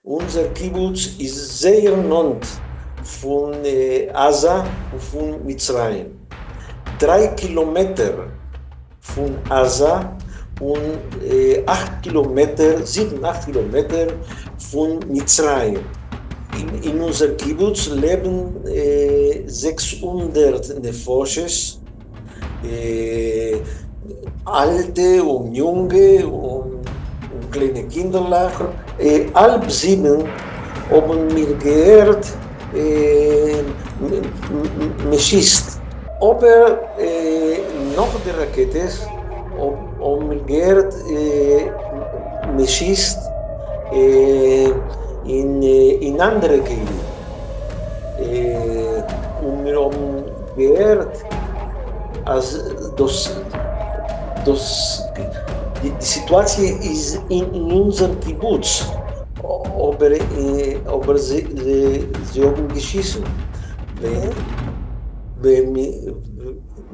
Unser Kibbutz ist sehr nah von Asa und von Mitzrayim. 3 Kilometer von Asa und 8 Kilometer, 7, 8 Kilometer von Mitzrayim. In unser Kibbutz leben 600 Nefoshes, alte und junge und kleine Kinderlach. Halb 7 haben mir gehört, Meschist. Aber noch der Rakete haben mir gehört, Meschist in andere Gegenden. Und wir haben gehört, als die Situation ist in unserem Kibbutz, aber sie haben geschissen.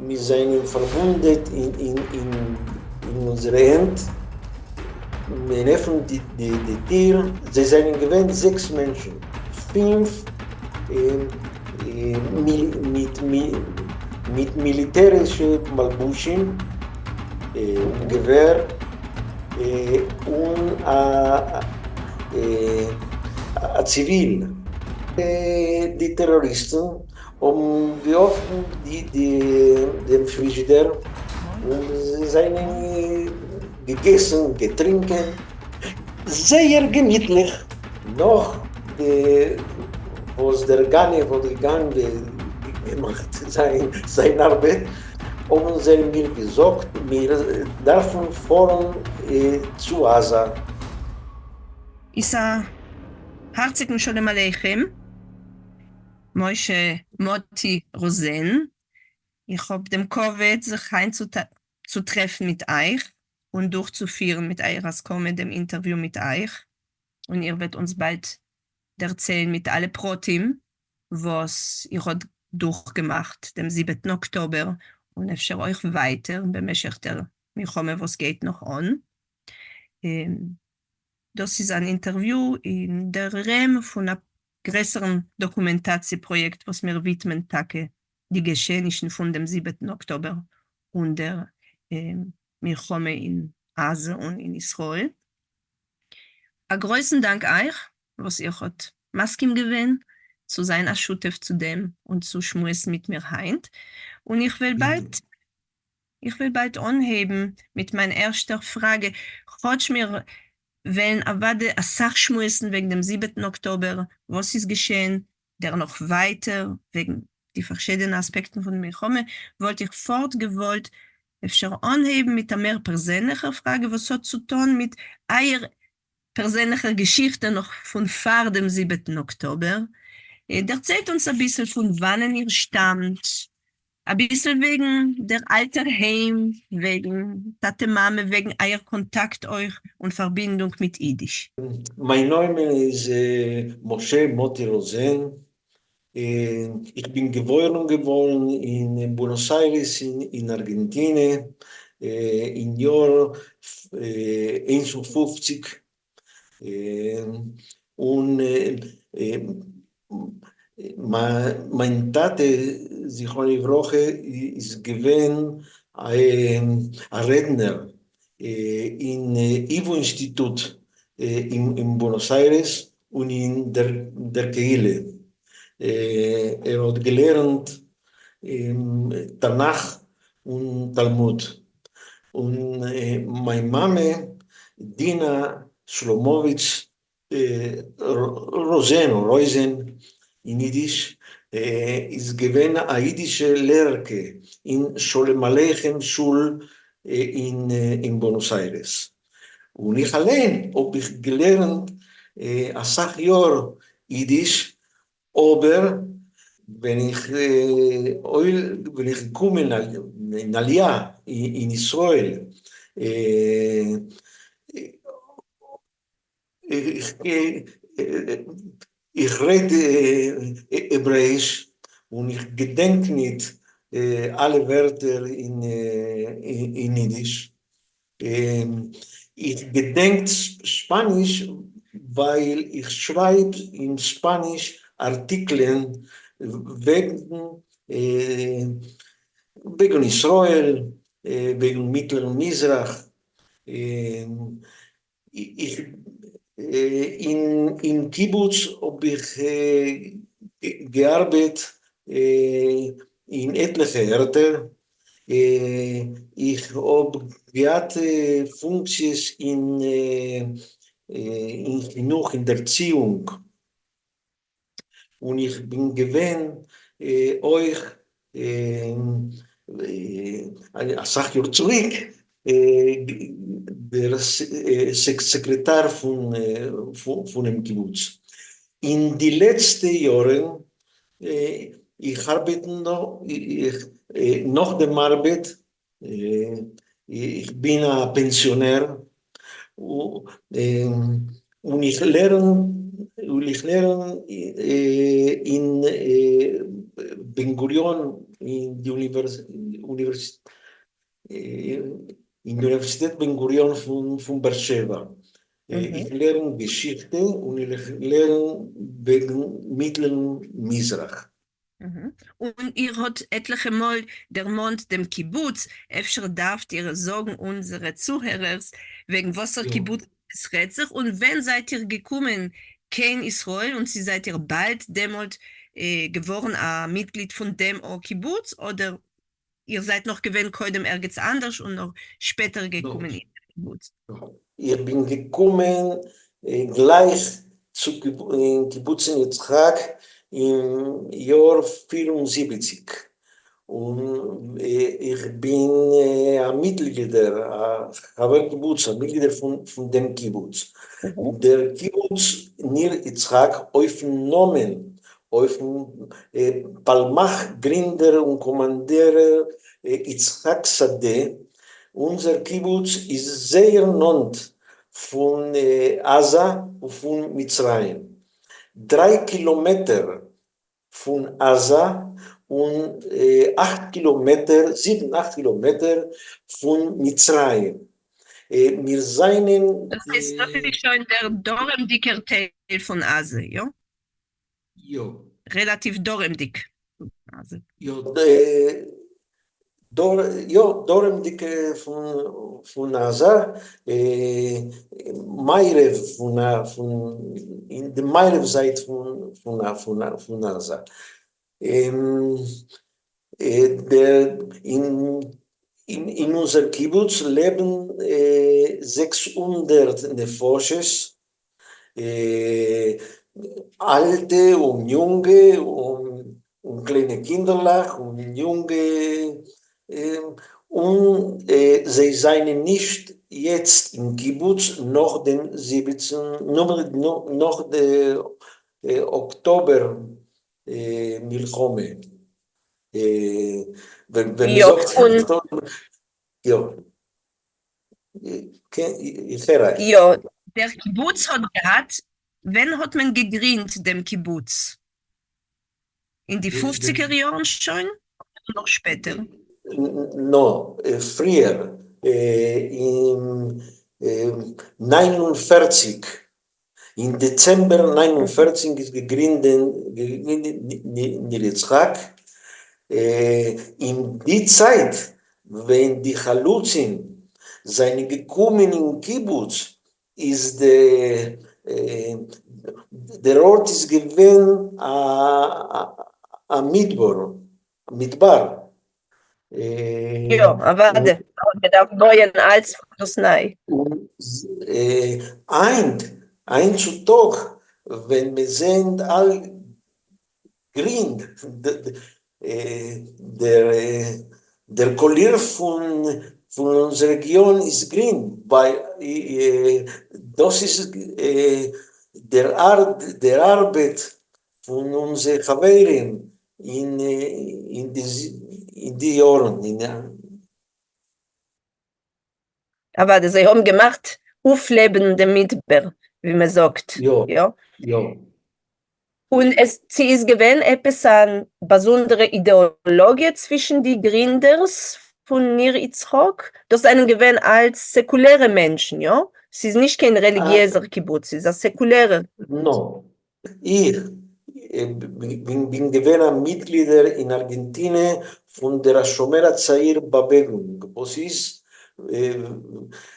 Wir sind verbunden in unserer Hand. Wir helfen die Tiere. Sie sind gewähnt 6 Menschen. 5 mit militärischen Malbuschen, Gewehr und Zivil. Die Terroristen haben geöffnet den Frigidaire und sie sind gegessen, getrunken. Sehr gemütlich. Noch, was der Gane hat gemacht, seine Arbeit, haben sie mir gesagt, wir dürfen fahren zu Asa. Isa, herzlichen Shalom Aleichem. Moshe Moti Rosen. Ich habe dem Covid sich zu treffen mit euch und durchzuführen mit eurer Komme, dem Interview mit euch. Und ihr werdet uns bald erzählen mit alle Protim, was ihr habt durchgemacht, dem 7. Oktober. Und ich schaue euch weiter, bemächtigt der Milchome, was geht noch an. Das ist ein Interview in der Rahmen von einem größeren Dokumentationsprojekt, was wir widmen Tage die Geschehnisse von dem 7. Oktober und der Milchome in Asien und in Israel. Ein größten Dank euch, was ihr habt Maskim gewinnt, zu sein als Schutef zu dem und zu schmusen mit mir heint. Und ich will bald anheben mit meiner ersten Frage. Chodsch mir, wenn Avade a Sach schmusen wegen dem 7. Oktober, was ist geschehen, der noch weiter, wegen die verschiedenen Aspekten von mir komme, wollte ich fortgewollt öfter anheben mit einer mehr persönlichen Frage, was hat zu tun mit eurer persönlichen Geschichte noch von vor dem 7. Oktober. Erzählt uns ein bisschen von wann ihr stammt, ein bisschen wegen der alter Heim, wegen Tate Mame, wegen euer Kontakt euch und Verbindung mit Jiddisch. Mein Name ist Moshe Moti Rosen. Ich bin geboren in Buenos Aires, in Argentinien, im Jahr 51. Und mein Tate, Zichron Livroche, ist gewesen ein Redner im Ivo-Institut in Buenos Aires und in der Kehle. Hat gelernt Tanach und Talmud. Und meine Mama, Dina Shlomowitz Rosen in Jiddisch, ist gewesen eine jiddische Lehrerke in Sholem Aleichem Schul in Buenos Aires. Und ich allein habe ich gelernt ein Sachjahr Jiddisch, aber wenn ich komme in Aliyah in Israel, ich rede Hebräisch und ich gedenke nicht alle Wörter in Jiddisch. Ich gedenke Spanisch, weil ich schreibe in Spanisch Artikeln wegen, wegen Israel, wegen Mittleren Mizrach. Ich, in Kibbutz habe ich gearbeitet in etliche Härte. Ich habe gehabt Funktions in Chinuch, in der Erziehung. Und ich bin gewesen euch eine Sache zurück, der Sekretär von dem Kibbutz. In die letzten Jahren, ich arbeite noch dem Arbeit, ich bin ein Pensionär und ich lerne in Ben Gurion, in die Universität Ben Gurion von Beersheba. Ich lerne Geschichte und ich lerne wegen Mittleren Mizrach. Und ihr habt etliche Mal der Mond dem Kibbutz, öfter darft ihr sagen, unsere Zuhörer, wegen was der Kibbutz es redet sich. Und wenn seid ihr gekommen, kein Israel, und sie seid ihr bald demalt geworden, ein Mitglied von dem Kibbutz, oder ihr seid noch gewesen, koidem ergens anders und noch später gekommen in den Kibbutz? Ich bin gekommen gleich zu Kibbutz in Yitzchak im Jahr 74. Und ich bin ein Mitglied, ein Kibbutz, ein Mitglied von dem Kibbutz. Der Kibbutz Nir Yitzchak aufgenommen, auf Palmach, Gründer und Kommandeur Yitzchak Sadeh. Unser Kibbutz ist sehr nah von Asa und von Mitzrayim. 3 Kilometer von Asa und 8 Kilometer, 7, 8 Kilometer von Mitzrayim. Wir seien... Das ist natürlich schon der doremdicker Teil von Asa, ja? Ja. Relativ doremdick. Ja, doremdick von Asa, Meirev in der Meirev-Seite von Asa. In unser Kibbutz leben 600 Nefoshes, alte und junge und kleine Kinderlach und junge und sie seien nicht jetzt im Kibbutz noch den 17, noch der Oktober Milchome. Wenn man sagt, ja, ja, der Kibbutz hat gehabt, wann hat man gegründet, dem Kibbutz? In die 50er Jahren schon oder noch später? No, früher, in 49, im Dezember 49 ist gegründet Yitzchak. In die Zeit, wenn die Chaluzim seien gekommen in Kibbutz, ist der Ort ist gewesen am Midbar. Ja, aber der neuen als das Nei. Ein zu Tag, wenn wir sind all grün, der Collier von unserer Region ist grün, weil das ist der Arbeit von unseren Chaveirim in die Jahren. Aber sie haben gemacht, auflebende Midbar, wie man sagt. Ja. Und sie ist gewesen etwas an besondere Ideologie zwischen die Gründers von Nir Yitzchak. Das einen gewesen als säkuläre Menschen, ja? Es ist nicht kein religiöser Kibbutz, es ist ein säkulärer. No. Ich bin gewesen Mitglieder in Argentinien von der Shomer HaTzair-Bewegung, was ist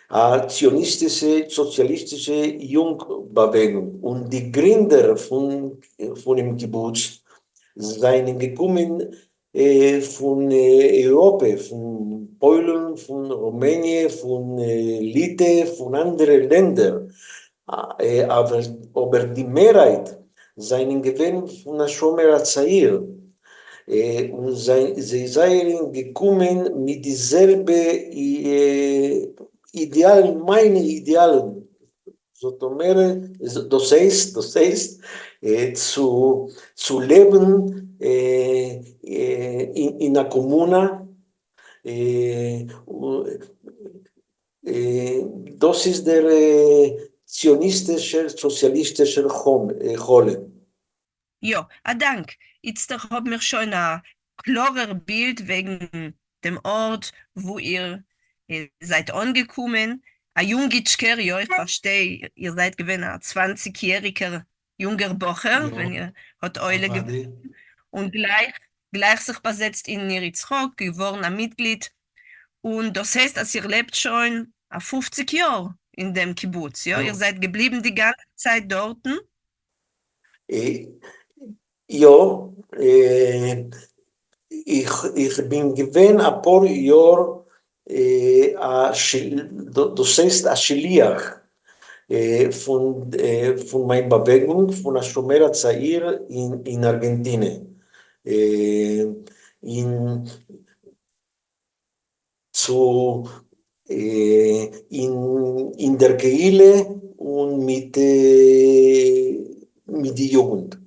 eine zionistische, sozialistische Jungbewegung. Und die Gründer von dem Kibbutz seien gekommen von Europa, von Polen, von Rumänien, von Litauen, von anderen Ländern. Aber die Mehrheit seien gewesen von der Shomer HaTzair. Und sie seien gekommen mit dieselben Idealen, meine Idealen. Das heißt, zu leben in einer Kommune. Das ist der zionistische, sozialistische Holen. Ja, Dank. Jetzt haben wir schon ein klarer Bild wegen dem Ort, wo ihr seid angekommen. Ein Jungitschker, ja, ich verstehe, ihr seid gewesen ein 20-jähriger junger Bocher, Ja, wenn ihr hat Eule gewesen und gleich sich besetzt in Niritzchok, geworden ein Mitglied. Und das heißt, dass ihr lebt schon 50 Jahre in dem Kibbutz, ja? Ja. Ihr seid geblieben die ganze Zeit dort. Ja, ich bin gewesen ein paar Jahre, das heißt, ein Schliach von meiner Bewegung, von der Shomer HaTzair in Argentinien. In der Kehle und mit der Jugend.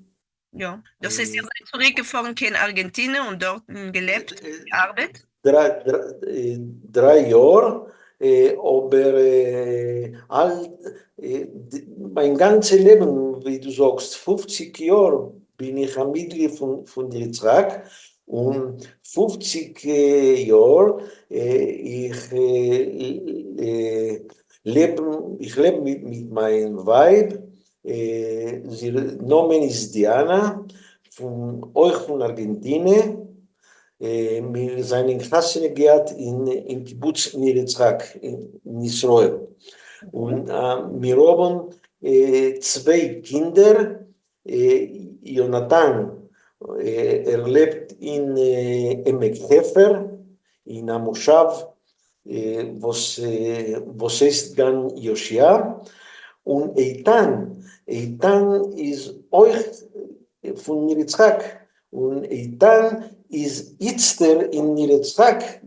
Ja, das heißt, ihr seid zurückgefahren in Argentinien und dort gelebt, gearbeitet? 3 Jahre, aber mein ganzes Leben, wie du sagst, 50 Jahre bin ich ein Mitglied von der Yitzhak und 50 Jahre ich lebe mit meinem Weib. Sie Namen ist Diana, von Argentinien. Wir sind in Chassene gehabt in Kibbutz Nir Yitzhak in Israel. Und wir haben 2 Kinder. Jonathan lebt in Emek Hefer, in Amoshav, was heißt dann Joshia. Und Eitan ist euch von Nir Yitzhak. Und Eitan ist jetzt in Nir Yitzhak,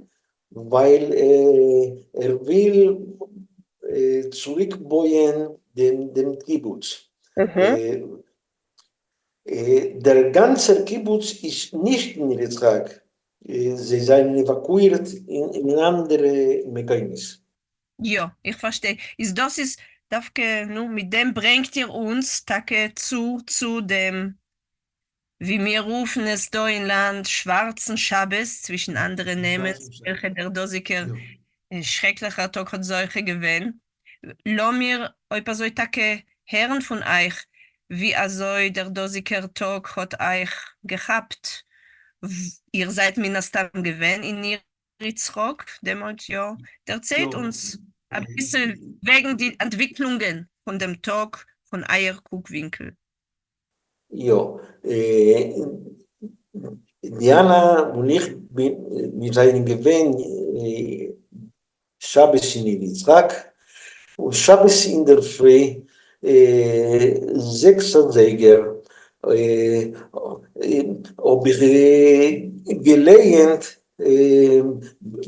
weil er will zurückbauen dem Kibbutz. Der ganze Kibbutz ist nicht in Nir Yitzhak. Sie sind evakuiert in andere Mechanismen. Ja, ich verstehe. Das ist, mit dem bringt ihr uns zu dem, wie wir rufen es da im Land, schwarzen Schabbes, zwischen anderen Namen, welche der Dosiker schrecklicher Tag hat solche gewähnt. Lass mir etwas so hören von euch, wie also der Dosiker Tag hat euch gehabt. Ihr seid mindestens gewähnt in Niritzchok, demnach, ja. Erzählt uns ein bisschen wegen die Entwicklungen von dem Tag von euer Guckwinkel. Ja, Diana und ich, wir sind gewähnt Shabbos in Yitzhak und Shabbos in der Früh 6 Säger ob ich gelernt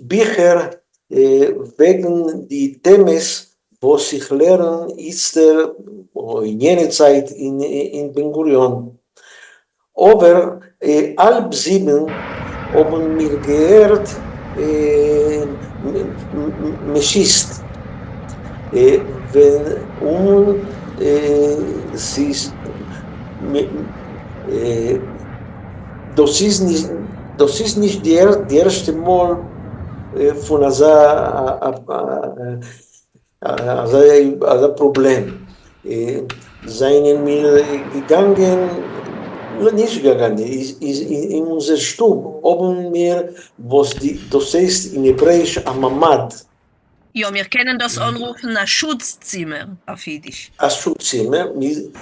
Bücher wegen die Themes, was ich lernen ist in jener Zeit in Ben Gurion. Aber 6:30 haben wir gehört Meschist. Sie ist das ist nicht die erste Mal von also ein Problem. Seien wir gegangen, nicht gegangen, ist in unser Stub, oben wir, was das heißt in Hebräisch Amamad, Ja, wir kennen das anrufen als Schutzzimmer auf Jiddisch. als Schutzzimmer. Wir sind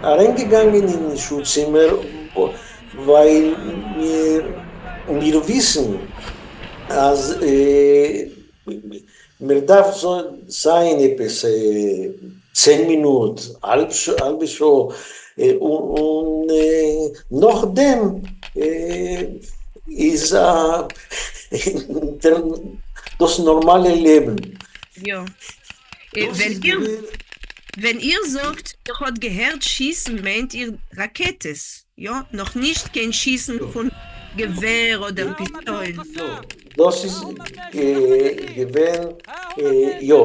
reingegangen in das Schutzzimmer, weil wir wissen, als mir darf so sein, etwas 10 Minuten, halbe Stunde, und nachdem ist das normale Leben. Ja. Das ist Wenn ihr sagt, ihr habt gehört, schießen, meint ihr Raketes. Ja, noch nicht kein Schießen von Gewehr oder Pistolen. das ist gewesen, ja,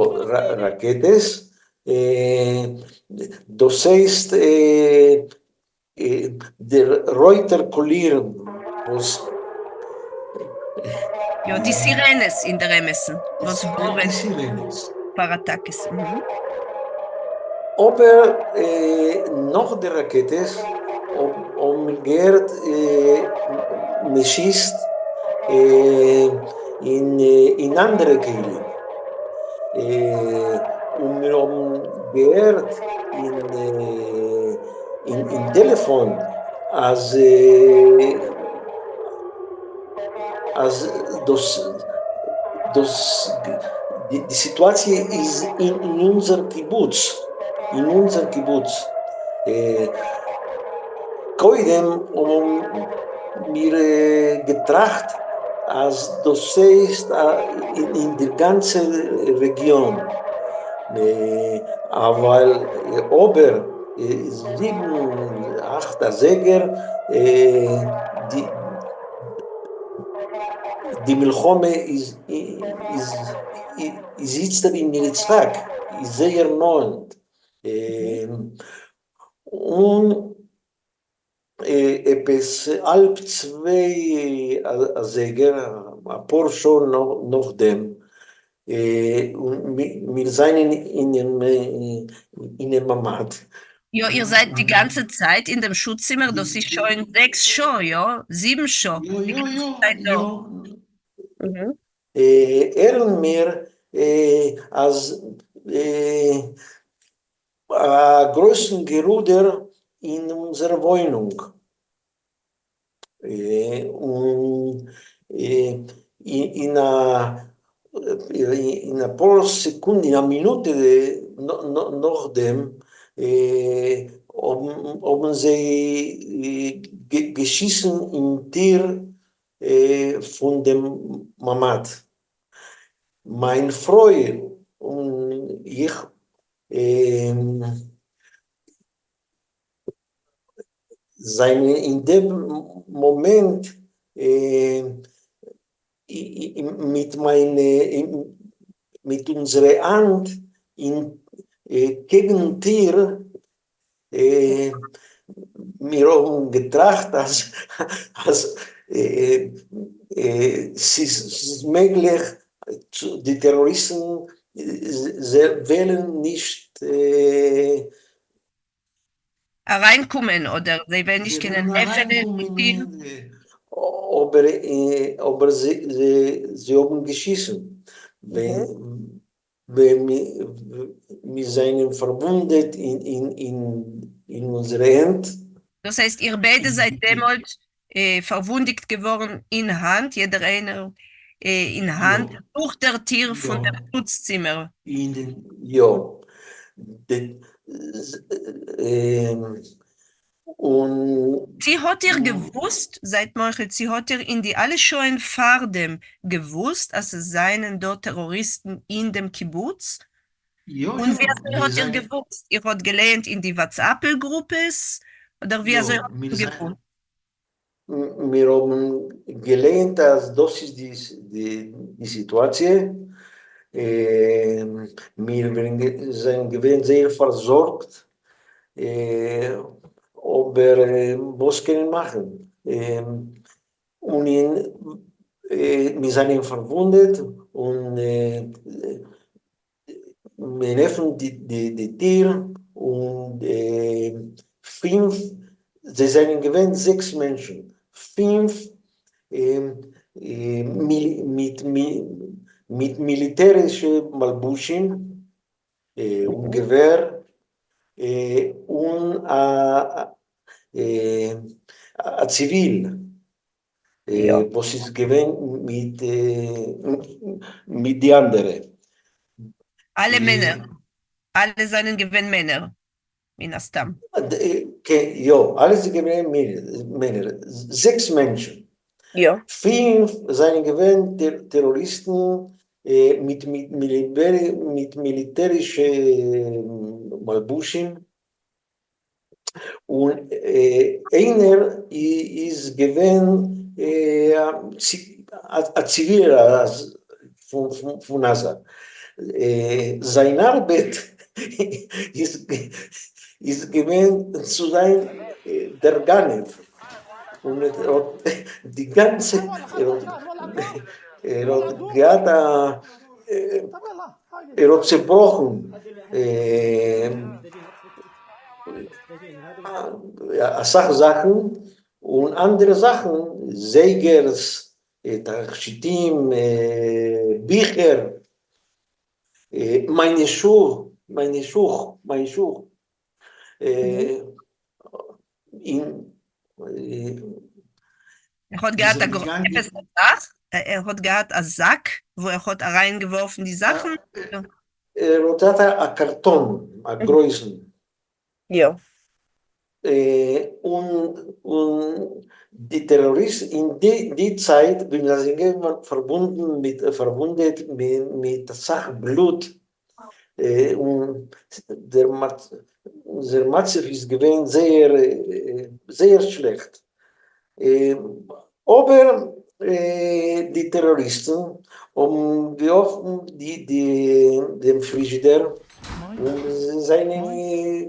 Raketes. Das heißt, der Reuter-Kollieren, was Ja, die Sirenes in der Emessen. Was die waren Sirenes. Paratakes? Mhm. Aber noch der Raketes, om gehört, man schießt in andere Kehlen. Und wir haben gehört in Telefon, als das, die Situation ist in unser Kibbutz. In unser Kibbutz. Koidem haben wir getracht, als das ist in der ganzen Region. Aber ober 7, 8 Säger, die Milchome ist jetzt in Yitzhak, ist sehr neu. Und etwas 1,5 Säger, ein paar schon noch dem. Und wir sind in dem Mamad. Ja, ihr seid die ganze Zeit in dem Schutzzimmer, das ist schon 6 schon, ja, 7 schon. Die ganze Zeit da. Mhm. Ehren wir als größten Geruder in unserer Wohnung. Und in einer paar Sekunden, in einer Minute nach dem, haben sie geschissen im Tier von dem Mamad. Mein Freund und ich seien in dem Moment mit unserer Hand gegen Tier, wir haben gedacht, dass es ist möglich, die Terroristen wählen nicht Reinkommen oder sie werden nicht können öffnen mit dir. aber sie haben geschissen. Wenn wir sind verbunden in unsere Hand. Das heißt, ihr beide seid damals verwundet geworden in Hand, jeder einer in Hand, Ja. durch der Tür von Ja. dem Schutzzimmer. Ja. Und Sie hat ihr gewusst, seit Mochel, sie hat ihr in die alle schon Fardem gewusst, als es seien dort Terroristen in dem Kibbutz. Und wer hat ihr gewusst? Ihr hat gelernt in die WhatsApp-Gruppes oder wer soll gewusst? wir haben gelernt, dass das ist die Situation. Wir sind gewesen sehr versorgt, aber was können wir machen? Und wir sind verwundet und wir nehmen die Tiere und 5, sie sind gewesen 6 Menschen, 5 mit militärischen Malbuschen und Gewehr und Zivil, Ja. was ist gewesen mit den anderen. Alle Männer, alle seinen gewesen Männer, מן הסתם. כן, alles gewesen Männer, 6 Menschen. Ja. 5 seien gewesen Terroristen mit militärischen Malbuschen. Und einer ist gewesen ein Ziviler von NASA. Seine Arbeit ist gewesen zu sein der Ganev. Und die ganze, hat zerbrochen. Sachen und andere Sachen, Segers, Tachitim, Bücher, mein Schuh. hat gehabt einen Sack, wo hat reingeworfen die Sachen. Hat ein Karton, ein Größen. Ja. Und die Terroristen in die Zeit, wenn das verbunden mit der Sache Blut, und der Matzef ist gewesen sehr schlecht. Aber die Terroristen haben geöffnet den Frigidaire und seine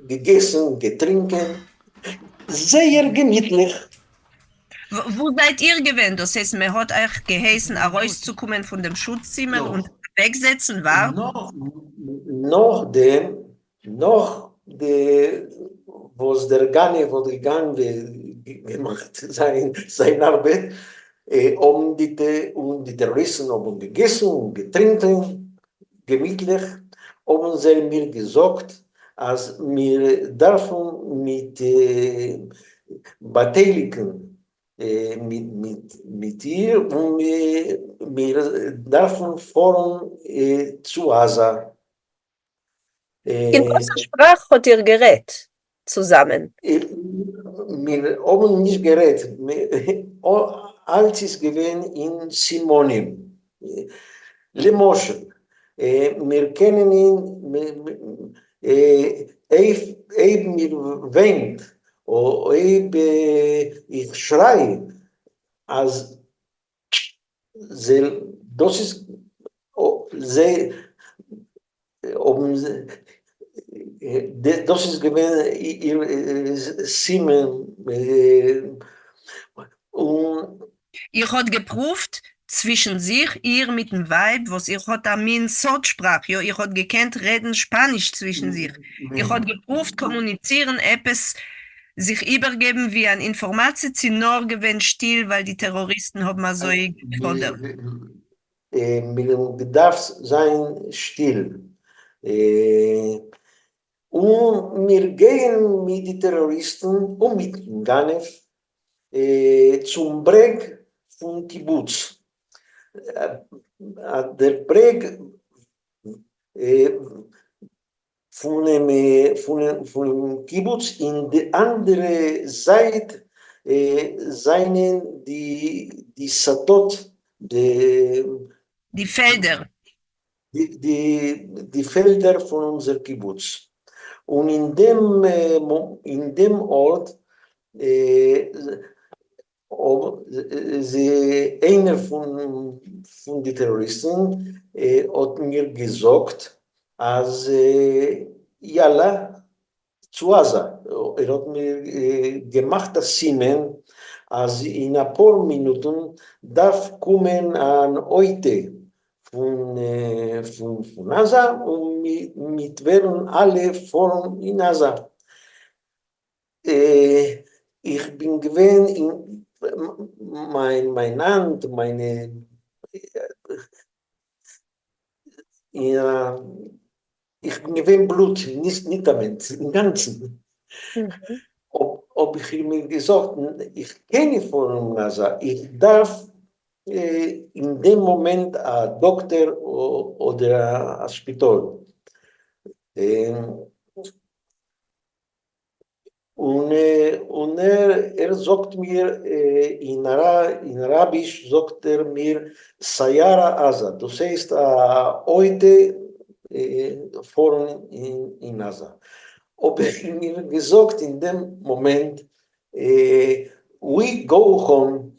gegessen, getrinken, sehr gemütlich. Wo seid ihr gewesen? Das heißt, man hat euch geheißen, rauszukommen von dem Schutzzimmer und wegsetzen, war? Was der Gane gegangen gemacht, seine Arbeit, die Terroristen haben gegessen und getrinken, gemütlich, haben sie mir gesagt, als wir dürfen mit beteiligen mit ihr und wir dürfen fahren zu Asa. In welcher Sprache hat ihr geredet zusammen? Wir haben nicht geredet. Alles ist gewesen in Simonim. Lemoschen. Wir kennen ihn, mir weint, ich schreie, als das ist, das ist gewesen, ihr Simen, ihr habt geprüft zwischen sich, ihr mit dem Weib, was ihr habt am Sod-Sprach, ja, ihr habt gekannt reden Spanisch zwischen sich. Ihr habt geprüft, kommunizieren, etwas sich übergeben wie ein Information, nur gewinnt still, weil die Terroristen haben mal so gefordert. Man darf sein still. Und wir gehen mit den Terroristen und mit Ganev zum Breg von Kibbutz. Der Breg von dem Kibbutz in der anderen Seite seien die Satot, die Felder. Die Felder von unserem Kibbutz. Und in dem Ort einer von den Terroristen hat mir gesagt, als Yalla zu Asa. Hat mir gemacht das Simen, als in ein paar Minuten darf kommen ein heute von NASA und mit werden alle Formen in NASA. Ich bin gewesen in mein Land, ich bin gewesen Blut, nicht damit, im Ganzen. Mhm. Ob ich mir gesagt, ich kenne von NASA, ich darf in dem Moment ein Doktor oder ein Spital. Und er sagt mir, in Arabisch sagt er mir, Sayara Asa, das heißt, heute vorne in Asa. Ob er mir gesagt in dem Moment, we go home.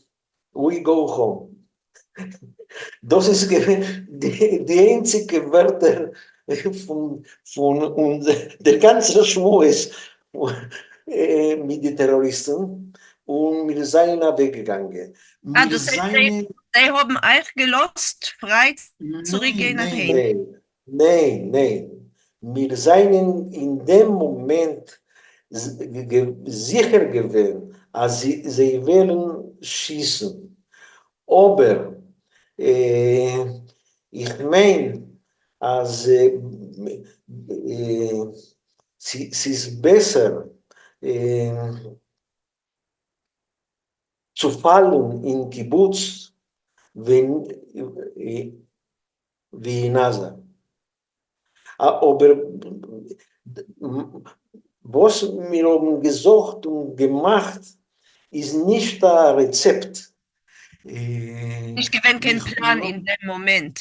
Das ist die einzige Wörter von uns, der ganze Schmues mit den Terroristen und wir sind weggegangen. Ah, Wir das heißt, seien, sie haben euch gelost, frei zurückgehen nach Hause. nein. Wir seien in dem Moment sicher gewesen, als sie werden schießen. Aber ich meine, als es ist besser zu fallen in Kibbutz wie in Asa. Aber was wir haben gesagt und gemacht, ist nicht ein Rezept. Ich gewinne keinen Plan in dem Moment.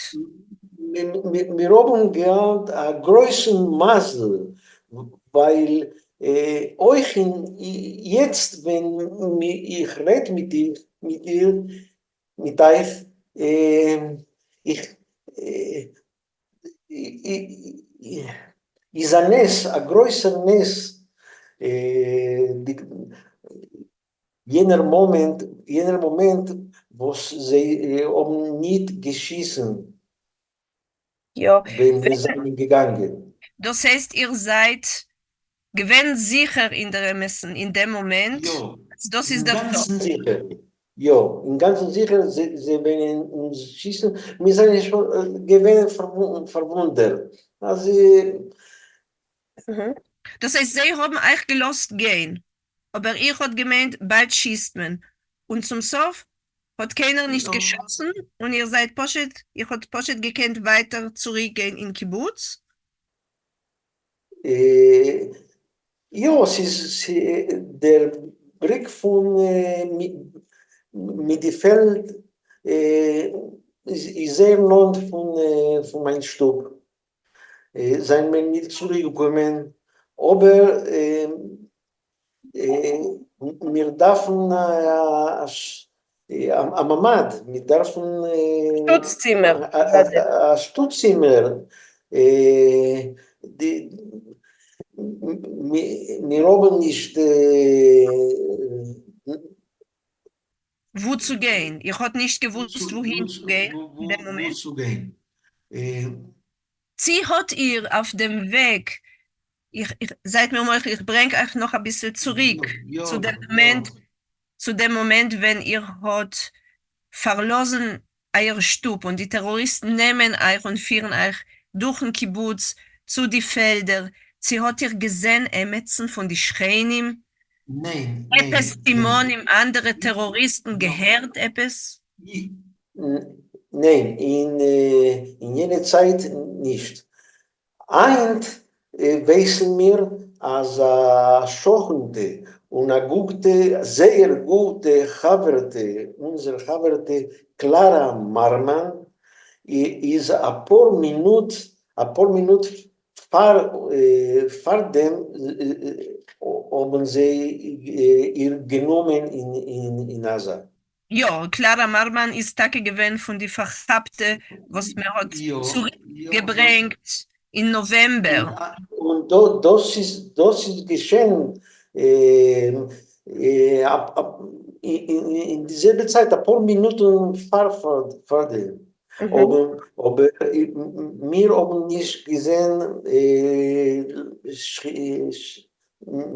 Wir haben gehabt einen großen Maße, weil euch jetzt, wenn ich rede mit euch, ist ein Ness, ein größer Ness, jener Moment, wo sie haben nicht geschissen, Ja, wenn wir sind gegangen. das heißt, ihr seid gewinn sicher in der Messen in dem Moment. Ja, Das ist im der Fall. Ganzen sicher. Ja, im Ganzen sicher, sie werden uns schießen. Wir sind schon gewinn verwundert. Also, Mhm. Das heißt, sie haben euch gelost gehen. Aber ihr habt gemeint, bald schießt man. Und zum Sof hat keiner nicht ja, geschossen und ihr seid Poshet, ihr habt Poshet gekannt weiter zurückgehen in Kibbutz. ja, der Blick von Mittelfeld ist sehr nah von meinem Stub. Sind wir nicht zurückgekommen, aber wir dürfen am Mamad, wir dürfen Stutzzimmer. ein Stutzzimmer, wir haben nicht Wo zu gehen? Ihr habt nicht gewusst, wohin zu gehen in dem wo Moment. zu gehen. Sie hat ihr auf dem Weg, seid mir mal, ich bringe euch noch ein bisschen zurück Ja, zu dem ja. Moment, wenn ihr habt verlassen euer Stub und die Terroristen nehmen euch und führen euch durch den Kibbutz zu die Felder. Sie hat ihr gesehen, Emetzen von die Schreinim, Nein, etwas Timon im andere Terroristen no. gehört, etwas. Nein, in jener Zeit nicht. Eint wissen wir, als Schochende und eine gute, sehr gute Haverte, unsere Haverte Clara Marman, ist ein paar Minuten vor dem haben sie ihr genommen in Asa. Ja, Clara Marman ist Tage gewesen von die Verhafte, was mir hat zurückgebracht in November. Und das ist geschehen in dieselbe Zeit, ein paar Minuten vor dem. Aber wir haben nicht gesehen,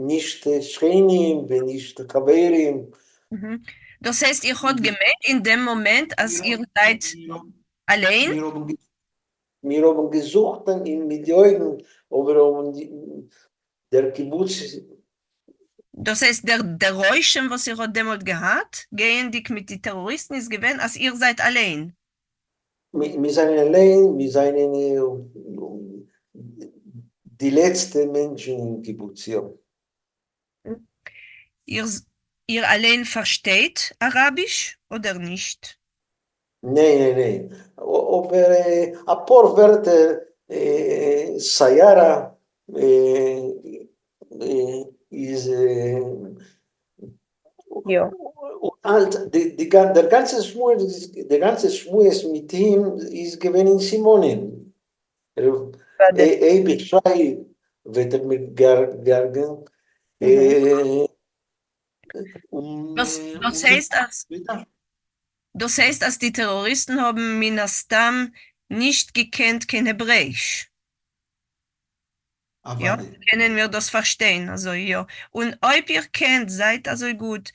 nicht Schreinim, nicht Kaverim. Das heißt, ihr habt gemerkt in dem Moment, als ihr seid allein? Wir haben gesucht mit Augen, aber der Kibbutz. Das heißt, der Räuschen, was ihr habt damals gehabt, gehen dich mit den Terroristen, ist gewesen, als ihr seid allein. Wir sind allein, wir sind die letzten Menschen im Kibbutz. Ja. Ihr allein versteht Arabisch oder nicht? Nein. Aber ein paar Wörter, Sayara, ist Ja. alt, der ganze Schmues mit ihm ist gewesen in Simonin. Beschrei wird mit Gergen. Das heißt, dass die Terroristen haben Minastam nicht gekannt kein Hebräisch. Ja, können wir das verstehen. Also ja. Und ob ihr kennt, seid also gut.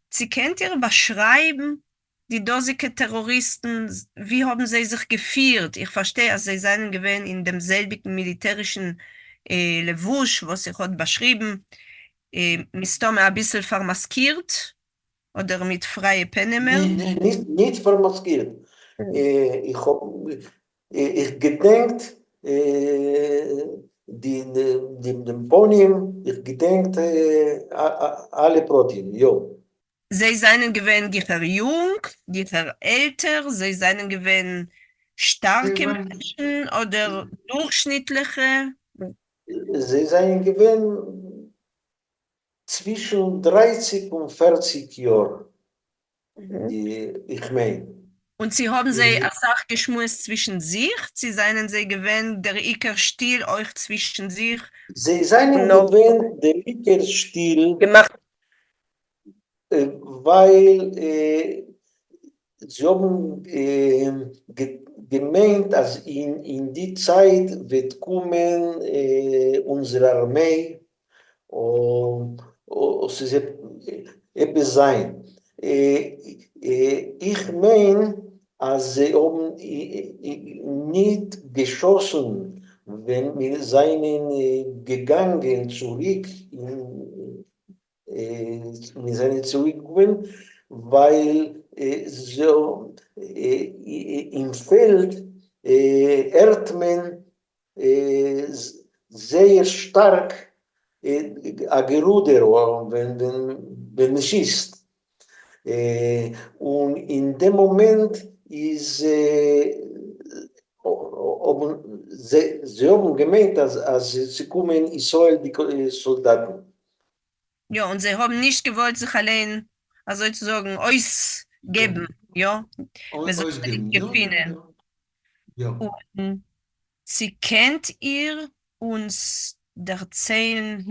Sie kennt ihr beschreiben, die dosige Terroristen, wie haben sie sich gefühlt? Ich verstehe, also sie seien gewesen in demselbigen militärischen Levush, was ich hat beschrieben, Mistome ein bisschen vermaskiert oder mit freie Pennemer. Nicht vermaskiert. Ich gedenkt dem Ponym, ich gedenkt alle Protein, jo. Sie seien gewesen gicher jung, gicher älter, sie seien gewesen starke Menschen oder durchschnittliche. Sie seien gewesen zwischen 30 und 40 Jahren, ich meine. Und sie haben sie eine Sache geschmust zwischen sich, sie seien sie gewesen der Iker-Stil euch zwischen sich. Sie seien gewesen der Iker-Stil gemacht, weil sie haben gemeint, dass in die Zeit wird kommen unsere Armee und es ist etwas sein. Ich meine, als sie haben nicht geschossen, wenn wir seien gegangen zurück, wir seien zurückgekommen, weil so im Feld Erdmann sehr stark Geruder, wenn es schießt. Und in dem Moment ist sie haben gemeint, als sie kommen in Israel, die Soldaten. Ja, und sie haben nicht gewollt, sich allein, also zu sagen, ausgeben, ja. Ausgeben, ja. Und sie kennt ihr uns erzählen,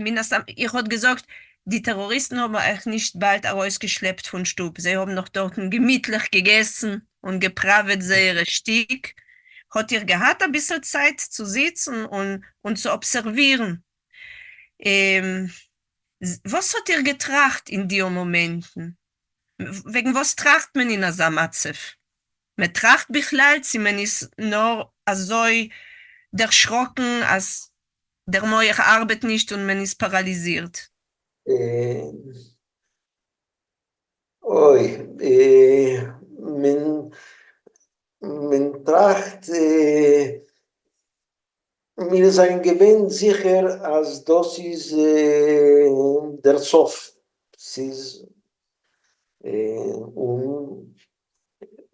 ich habe gesagt, die Terroristen haben euch nicht bald herausgeschleppt von Stub. Sie haben noch dort gemütlich gegessen und gepravet sehr Stieg. Hat ihr gehabt ein bisschen Zeit zu sitzen und zu observieren? Was hat ihr getracht in den Momenten? Wegen was tracht man in Asamatzev? Man tracht bichlal, sie man ist nur so erschrocken, als der Moich arbeitet nicht und man ist paralysiert. Man tracht, wir sind gewinn sicher, als das ist der Sof. Und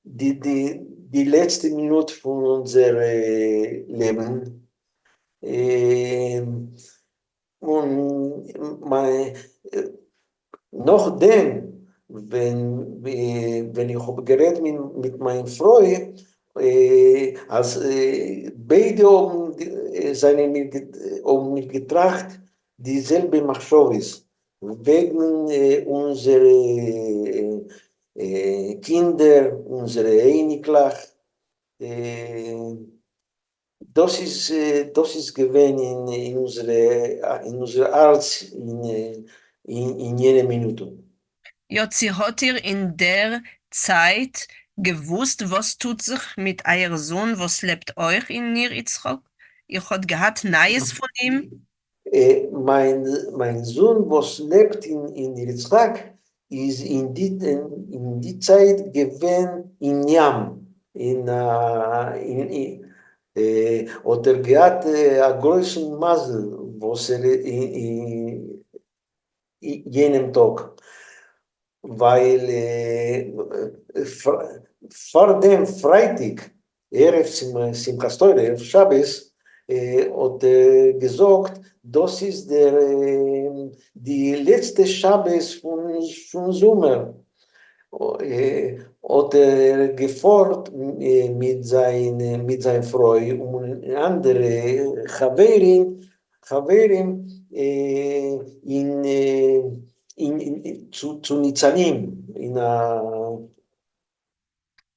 die letzte Minute von unserem Leben. Und nachdem, wenn ich habe geredet mit meinem Freund, als beide haben mir getracht, dieselbe Machschowis, wegen unserer Kinder, unsere Einiglach, Das ist gewesen in unserer Arzt in jene Minute. Ja, sie hat ihr in der Zeit gewusst, was tut sich mit euer Sohn, was lebt euch in Nir Yitzchak? Ihr habt gehabt Neues von ihm? Mein Sohn, was lebt in Yitzchak, ist in die Zeit gewesen in Yam, oder gehabt einen großen Masel, was in jenem Tag, weil vor dem Freitag, Erev Simchas Torah, Erev Shabbos, hat gesagt, das ist die letzte Shabbos von Sommer. Hat gefordert mit seiner Frau und andere Chaverim zu Nizanim,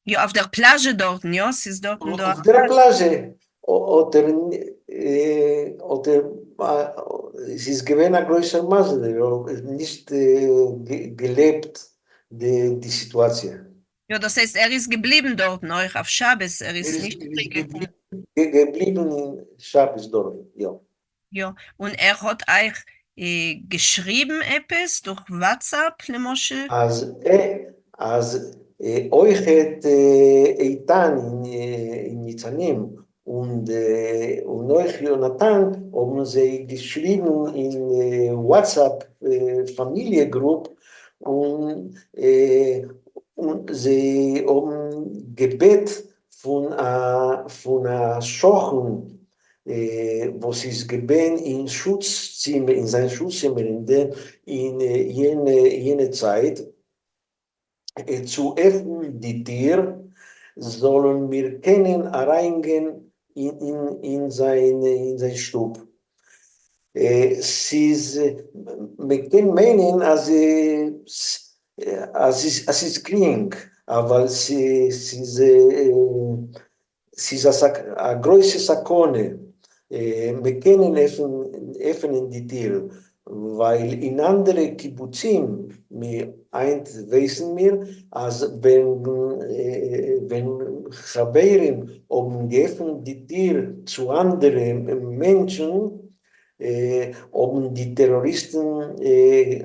Ja, auf der Plage dort, ja, sie ist dort und dort. auf der Plage. Es ist gewesen ein größer Maße, nicht gelebt die Situation. Ja, das heißt, er ist geblieben dort, noch auf Schabes, er ist nicht zurückgekommen. Geblieben in Schabes dort, ja. Ja, und er hat euch geschrieben etwas durch WhatsApp, Moshe? Als euch hat Eitan in Nizanim und euch Jonathan haben sie geschrieben in WhatsApp Familiengruppe und sie haben Gebet von einer Schochen, was ist gewesen in Schutzzimmer, in sein Schutzzimmer in jene Zeit, zu öffnen die Tür, sollen wir können reingehen in sein Stub. Es ist, wir können meinen, als es klingt, aber es ist eine große Sakone. Wir können öffnen die Tür, weil in anderen Kibbutzim, wissen wir, als wenn Chaverim haben geöffnet die Tür zu anderen Menschen, haben die Terroristen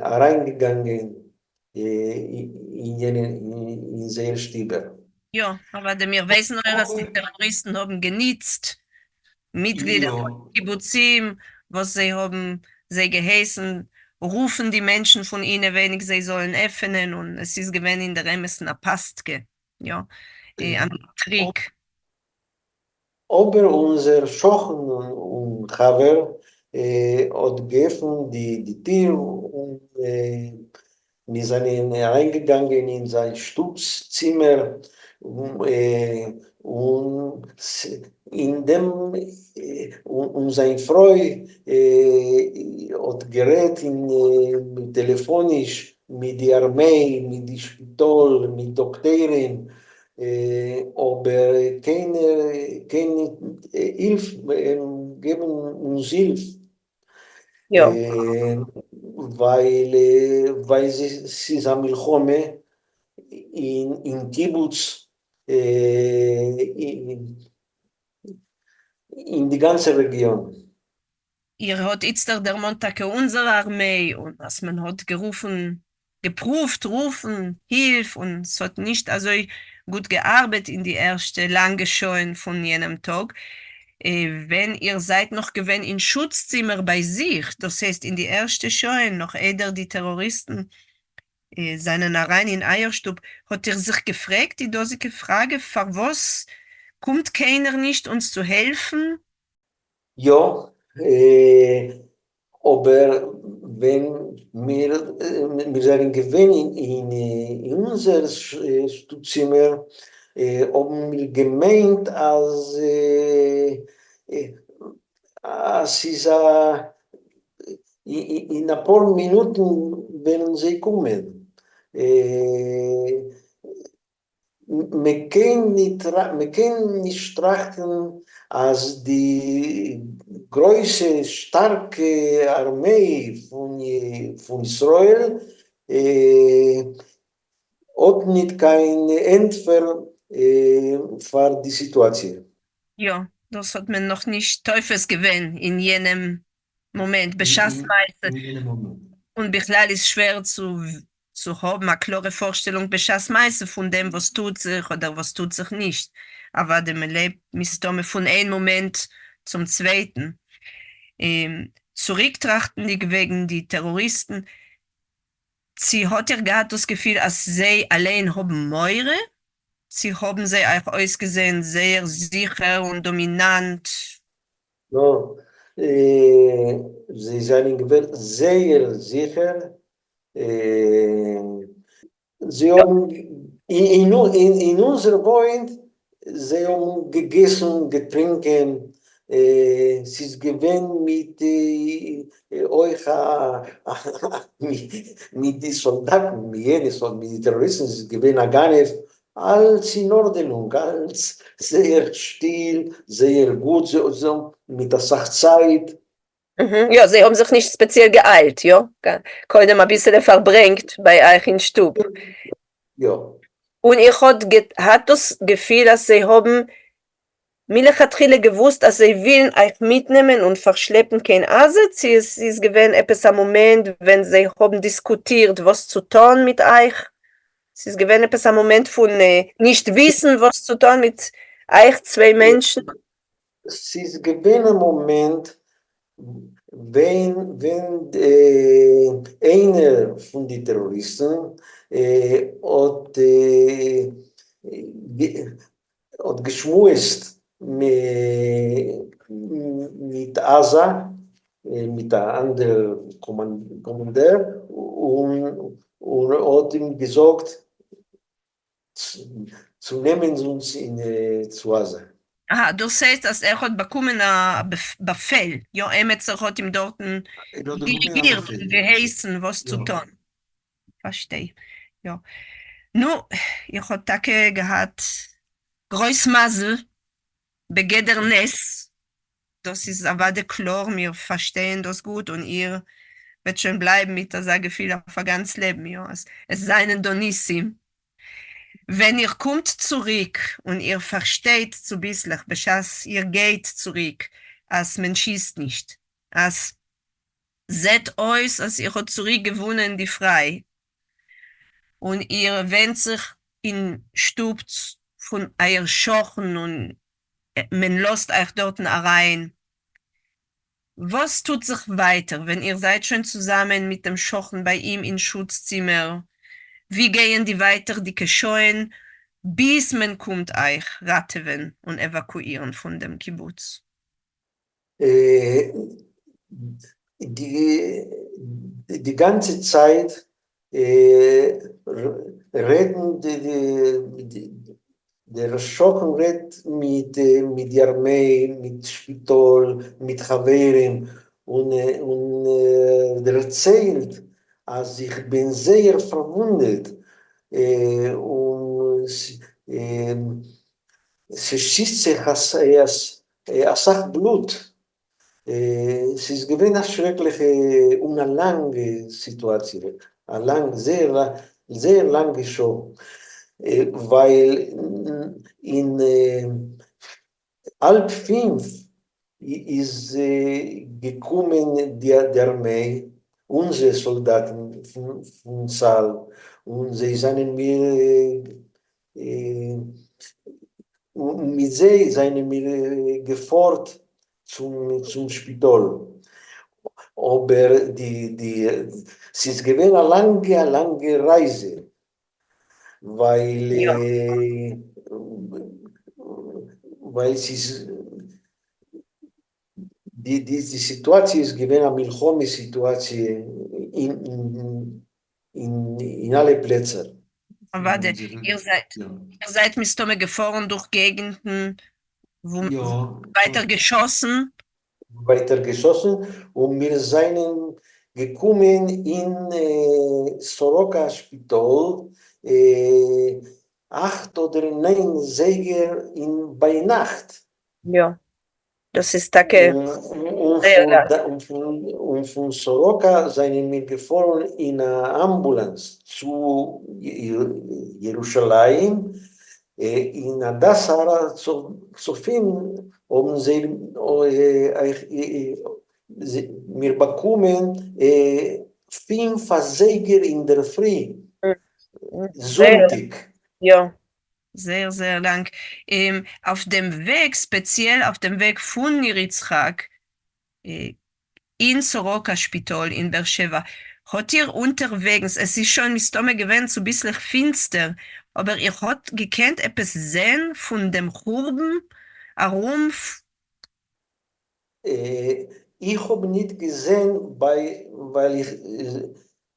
reingegangen in sehr Stieber. Ja, aber wir wissen auch, dass die Terroristen haben genutzt, Mitglieder von Kibbutzim, was sie haben, sie geheißen, rufen die Menschen von ihnen wenig, sie sollen öffnen und es ist gewesen in der Emessen eine Pastke, ja, ein Trick. Aber unser Schochen und Chaver hat geöffnet die Tür und wir sind reingegangen in sein Stubszimmer und sein Freund hat gerät telefonisch mit der Armee, mit dem Spital, mit Doktoren, aber keine Hilfe, geben uns Hilfe. Ja. weil sie ist המלחמה in Kibbutz in die ganze Region. Ihr hat jetzt der Montag unsere Armee und was man hat gerufen, rufen, Hilf und es hat nicht also gut gearbeitet in die erste lange Scheuen von jenem Tag. Wenn ihr seid noch gewesen in Schutzzimmer bei sich, das heißt in die erste Scheuen, noch die Terroristen seinen rein in Eierstub, hat er sich gefragt, die dosige Frage, für was kommt keiner nicht uns zu helfen? Ja, aber wenn wir sind gewesen in unser Stutzzimmer, haben wir gemeint, als ist in ein paar Minuten werden sie kommen. man kann nicht trachten, als die große, starke Armee von Israel hat nicht kein Entfer für die Situation. Ja, das hat man noch nicht Teufels gewähnt in jenem Moment. Beschassweise. In jenem Moment. Und Bichlal ist schwer zu haben, eine klare Vorstellung Beschassweise von dem, was tut sich oder was tut sich nicht. Aber man lebt von einem Moment zum zweiten. Zurücktrachten die wegen die Terroristen. Sie hat ja gehabt das Gefühl, als sie allein haben Meure. Sie haben sie auch ausgesehen sehr sicher und dominant. No, sie sind sehr sicher. Sie haben in unserem Point, sie haben gegessen, getrunken. Es ist gewesen mit euch, mit den Soldaten, mit den Terroristen, es ist gewesen gar nicht als in Ordnung, als sehr still, sehr gut, so mit der Sachzeit. Ja, sie haben sich nicht speziell geeilt, ja. Können ein bisschen verbringt bei euch in Stub. Ja. Und ich hat das Gefühl, dass sie haben Milchatchile gewusst, dass sie wollen euch mitnehmen und verschleppen kein Asitz. Es ist gewesen etwas am Moment, wenn sie haben diskutiert, was zu tun mit euch. Es ist gewesen etwas am Moment von nicht wissen, was zu tun mit euch zwei Menschen. Es ist gewesen ein Moment, wenn einer von den Terroristen hat geschmust mit Asa, mit der anderen Kommandeur und hat ihm gesagt, zu nehmen uns zu Asa. Aha, du sagst, dass hat bekommen einen Befehl. Ja, Emetzer hat ihm dort dirigiert und geheißen, was zu tun. Verstehe. Ja. Nu, ich habe Tage gehabt, Großmasel, Begeder Ness. Das ist aber der klar, wir verstehen das gut und ihr wird schon bleiben mit der Sage viel auf ein ganzes Leben. Ja. Es seien Donissim. Wenn ihr kommt zurück und ihr versteht zu bisschen, beschass ihr geht zurück, als man schießt nicht, als seht euch, als ihr habt zurückgewonnen die Frei und ihr wendet sich in Stub von euer Schochen und man lässt euch dort rein. Was tut sich weiter, wenn ihr seid schon zusammen mit dem Schochen bei ihm im Schutzzimmer? Wie gehen die weiter, die Gescheuen, bis man kommt euch ratten und evakuieren von dem Kibbutz? Die ganze Zeit reden der Schochen redet mit der Armee, mit Spital, mit Haverim und der erzählt, als ich bin sehr verwundet und sie schießt sich als Blut. Es ist gewesen eine schreckliche und eine lange Situation, sehr lange Show, weil in 4:30 ist gekommen die Armee, unsere Soldaten von Saal, und sie sind mir mit sie sind mir gefolgt zum Spital. Aber es ist gewesen eine lange Reise, weil es ist, die Situation ist gewesen eine Milchome-Situation in alle Plätze. Warte, ihr seid mit Tome gefahren durch Gegenden, wo weiter geschossen. Und wir sind gekommen in Soroka Spital 8 oder 9 Säger bei Nacht. Ja, das ist Tage sehr lang. Und von Soroka seien wir gefahren in einer Ambulanz zu Jerusalem. In Hadassah Sofim haben wir bekommen 5 Säger in der Früh, Sehr, Sonntag. ja, sehr, sehr lang. Auf dem Weg, speziell auf dem Weg von Nir Yitzchak, in Soroka Spital in Beersheba, hat ihr unterwegs, es ist schon mit Stimme gewesen, so ein bisschen finster, aber ihr habt gekannt etwas sehen von dem Churben herum. Ich habe nicht gesehen, weil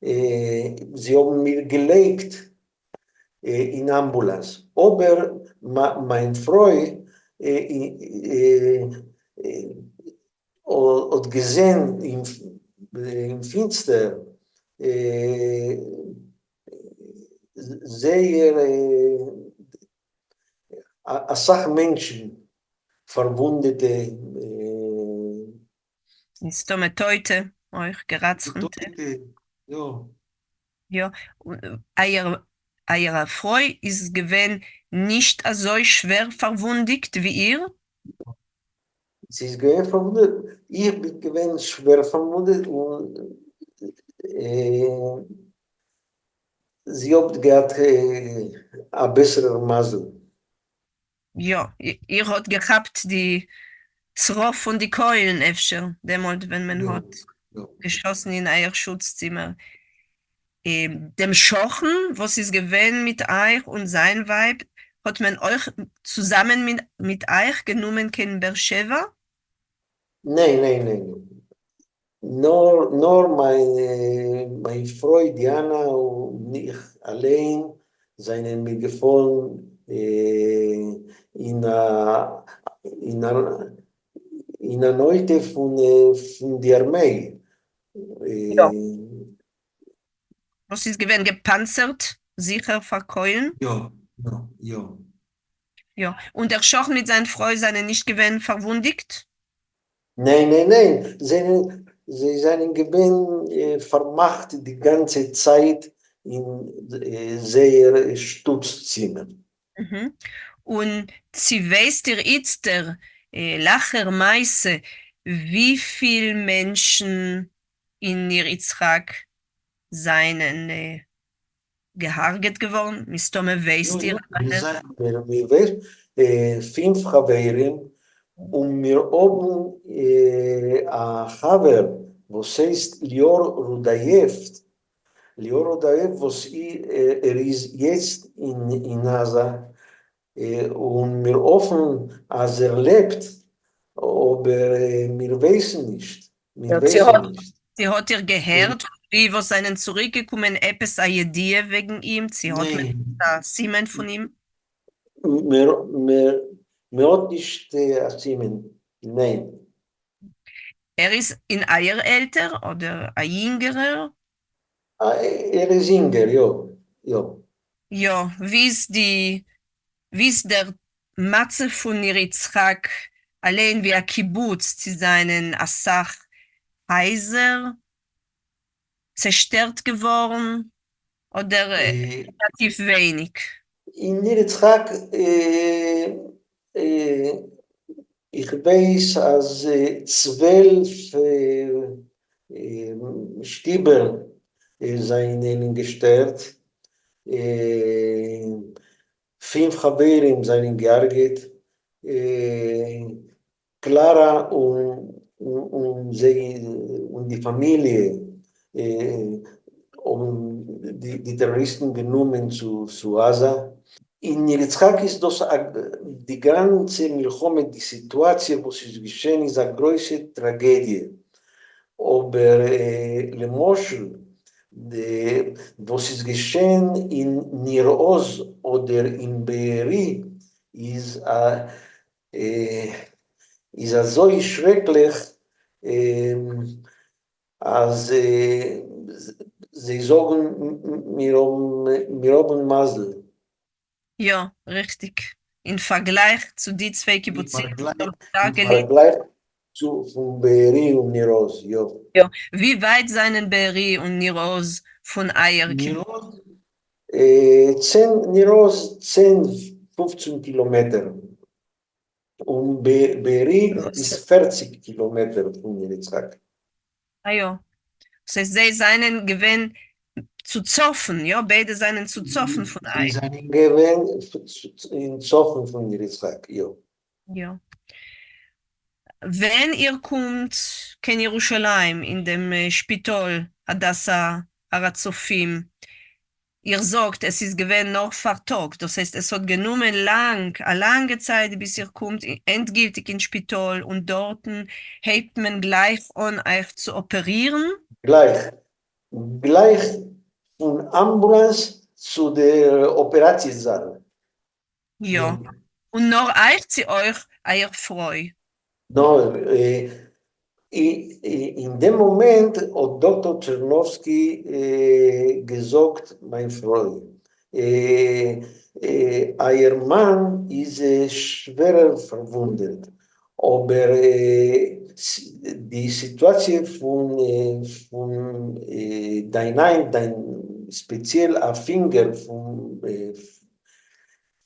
sie haben mir gelegt in Ambulanz. Aber mein Freund hat gesehen im Finster sehr eine Sache Menschen, Verwundete, In Stimme Teute, euch geratzend. ja. Ja, und euer Freund ist gewesen nicht so schwer verwundet wie ihr. Sie ist gewesen verwundet, ich bin gewesen schwer verwundet und sie hat gehabt ein besserer Masel. Ja, ihr habt gehabt die Zrof von die Keulen öfter, demalt, wenn man Ja, hat ja. geschossen in euer Schutzzimmer. Dem Schochen, was ist gewesen mit euch und sein Weib, hat man euch zusammen mit euch genommen in Beersheba? Nein, nein, nein. Nur mein Freund Diana und ich allein seien mir gefahren in einer Neute von der Armee. Ja. Äh, Was ist gewesen gepanzert, sicher verkeulen? ja, ja, ja. Ja. Und der Schoch mit seinen Freunden seien nicht gewesen verwundigt? Nein, nein, nein. Sie seien gewesen vermacht die ganze Zeit in sehr Stutzzimmer. Mhm. Und sie weiß der jetzt der Lacher Meise, wie viel Menschen in Nir Yitzchak seinen geharget geworden? Mistome weiß Ja, dir ja, alle? wir wissen, 5 Haverim und wir haben ein Haver, was heißt Lior Rudayev. Lior Rudayev, er ist jetzt in NASA und wir hoffen, als er lebt, aber wir wissen nicht. Wir Ja, wissen nicht. sie hat ihr gehört, wie wir seinen zurückgekommen, etwas eine Idee wegen ihm. Sie hat mit Nein, Simon von ihm. wir hat nicht Simen. Nein. Er ist in euer älter oder ein jüngerer? Er ist Inger, ja. Ja. Ja, wie ist der Matze von Nir Yitzchak allein wie ein Kibbutz zu seinen Asach heiser, zerstört geworden oder relativ wenig? In Yitzhak, ich weiß, als 12 Stieber seien gestört, 5 Haverim seien geärgert, Clara und die Familie die Terroristen genommen zu Gaza. In Yitzhak ist das die ganze Milchome, die Situation, was ist geschehen, ist eine große Tragödie. Aber Lemoschel, was ist geschehen in Nir Oz oder in Be'eri, ist so schrecklich, als sie sagen, wir haben Masel. Ja, richtig. Im Vergleich zu die zwei Im Kibbuzim, die Vergleich, dort im dargelegt. Vergleich von Be'eri und Niroz, ja. Ja. Wie weit seien Be'eri und Niroz von Eier Niroz, 10, 15 Kilometer. Und Be'eri Kibbutz? ist 40 Kilometer von Yitzhak. Ah ja. Das heißt, sie seien gewinn zu zoffen, ja, beide seien zu zoffen von Sie Eier. sind gewähnt in Zoffen von Yitzhak, ja. Ja. Wenn ihr kommt, kein Jerusalem, in dem Spital Hadassah Haratzofim, ihr sagt, es ist gewesen noch Tag. Das heißt, es hat genommen eine lange Zeit, bis ihr kommt endgültig ins Spital und dort hebt man gleich an, euch zu operieren. Gleich von Ambulanz zu der Operationssaal. Ja. Ja. Und noch eicht sie euch euer Freu. No, in dem Moment hat Dr. Czernowski gesagt, mein Freund, euer Mann ist schwer verwundet, aber die Situation von dein speziell ein Finger von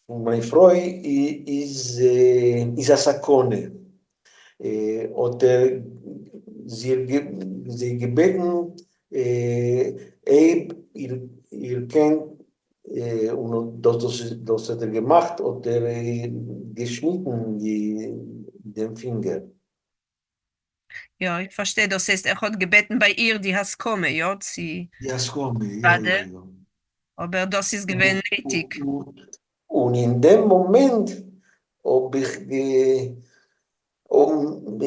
mein Freund ist a Sakone. Oder sie gebeten, ihr kennt, und das hat er gemacht, oder geschnitten den Finger. Ja, ich verstehe. Das heißt, er hat gebeten bei ihr, die has komme, ja, sie Ja, Skome, ja, gerade, ja, ja. aber das ist gewesen nötig. Und in dem Moment habe ich um,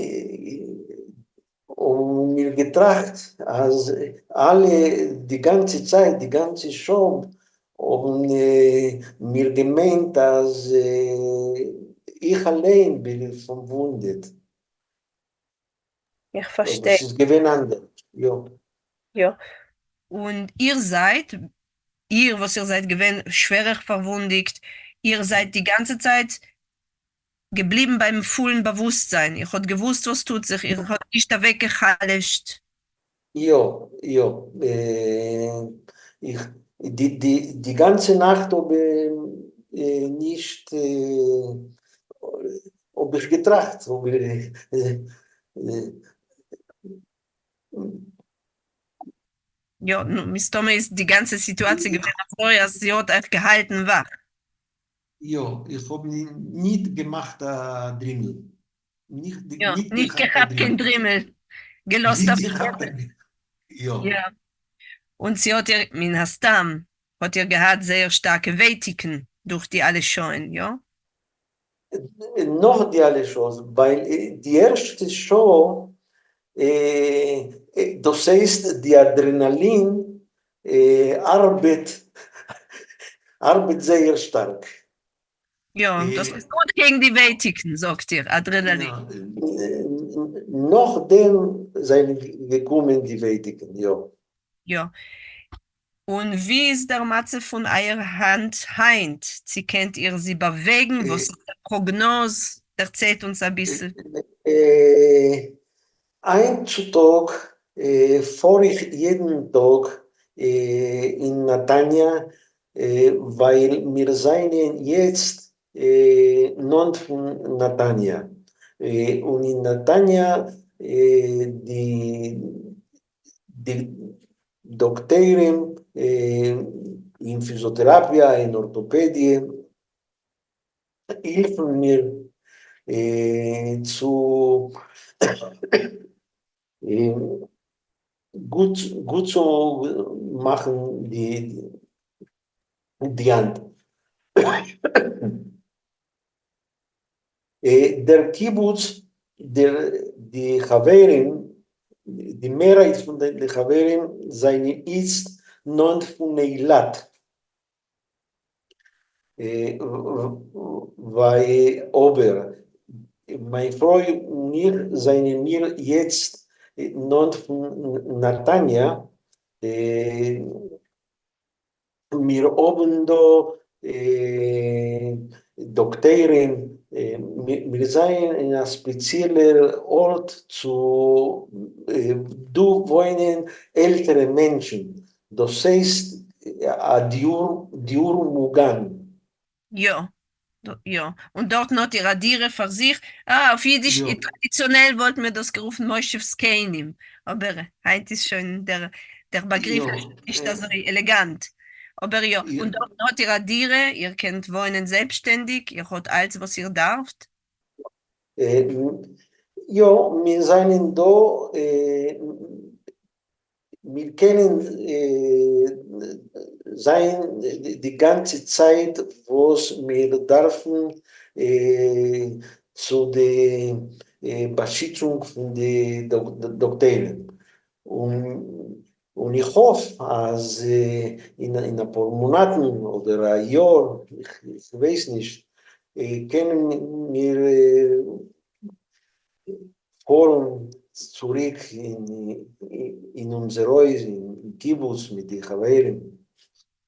mir getracht, als alle die ganze Zeit, die ganze Show, und mir gemeint, dass ich allein bin verwundet. Ich Aber verstehe. es ist gewinn anders. Ja. Ja. Und was ihr seid gewesen, schwerer verwundigt, ihr seid die ganze Zeit geblieben beim vollen Bewusstsein. Ihr habt gewusst, was tut sich. Ihr habt nicht da weggechallt. Ja, ja. Ich, die ganze Nacht habe nicht habe ich getracht. Ja, Miss Tome ist die ganze Situation gewesen, vorher, sie hat euch gehalten wach. Ja, ich habe nicht gemacht, Drimmel. Ja, Nicht nicht gehabt, gehabt, kein Drimmel. Drimmel. Gelost auf Nicht gehabt, ja. Ja. Und sie hat ihr, min Hastam, hat ihr gehabt sehr starke Wehtiken durch die alle Showen, ja? Noch die alle Shows, weil die erste Show, das heißt, die Adrenalin arbeitet sehr stark. Ja, das ist gut gegen die Wehtiken, sagt ihr, Adrenalin. Ja, nachdem sind gekommen die Wetiken, ja. Ja. Und wie ist der Matze von eurer Hand heint? Sie kennt ihr sie bewegen, was ist die Prognose? Erzählt uns ein bisschen. Ein Tag, vor ich jeden Tag in Natanja, weil wir seien jetzt non von Natanja. Und in Natanja die Doktoren in Physiotherapie, in Orthopädie helfen mir zu gut zu machen die Hand. Der Kibbutz, die Chaverin, die Mehrheit von den Chaverin, seine ist non von Eilat. Weil aber mein Freund seine mir jetzt non von Natanja, mir oben da Doktoren, wir seien in einem speziellen Ort zu wohnen ältere Menschen. Das heißt, Diur Mugan. Ja, ja. Und dort noch die Radiere für sich. Auf Jiddisch, Ja. traditionell wollten wir das gerufen, Moschewskeinim. Aber heute ist schon der Begriff Ja, ist das so elegant. Aber ja, ja, und dort noch die Radiere, ihr könnt wohnen selbstständig, ihr habt alles, was ihr darft. äh, ja, wir seien da, wir können sein die ganze Zeit, wo wir dürfen, zu der Beschützung von den Doktoren. Und ich hoffe, dass in ein paar Monaten oder ein Jahr, ich weiß nicht, können wir fahren zurück in unser Haus, in Kibbutz mit den Chaveren.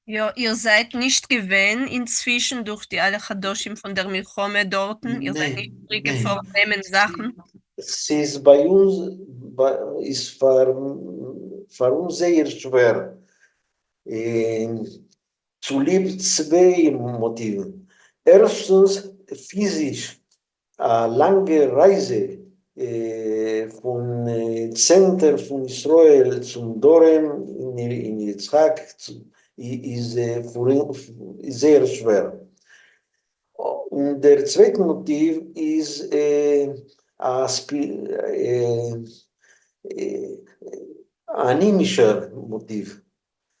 Ja, ihr seid nicht gewöhnt inzwischen durch die alle Chadoshim von der Milchome dorten. Ihr seid nicht Nein, nein. zurückgefahren, nehmen Sachen. Es ist bei uns, ist für uns sehr schwer. Zulieb zwei Motiven. Erstens, physisch, eine lange Reise von Zentrum von Israel zum Dorem in Yitzhak ist sehr schwer. Und der zweite Motiv ist animischer Motiv.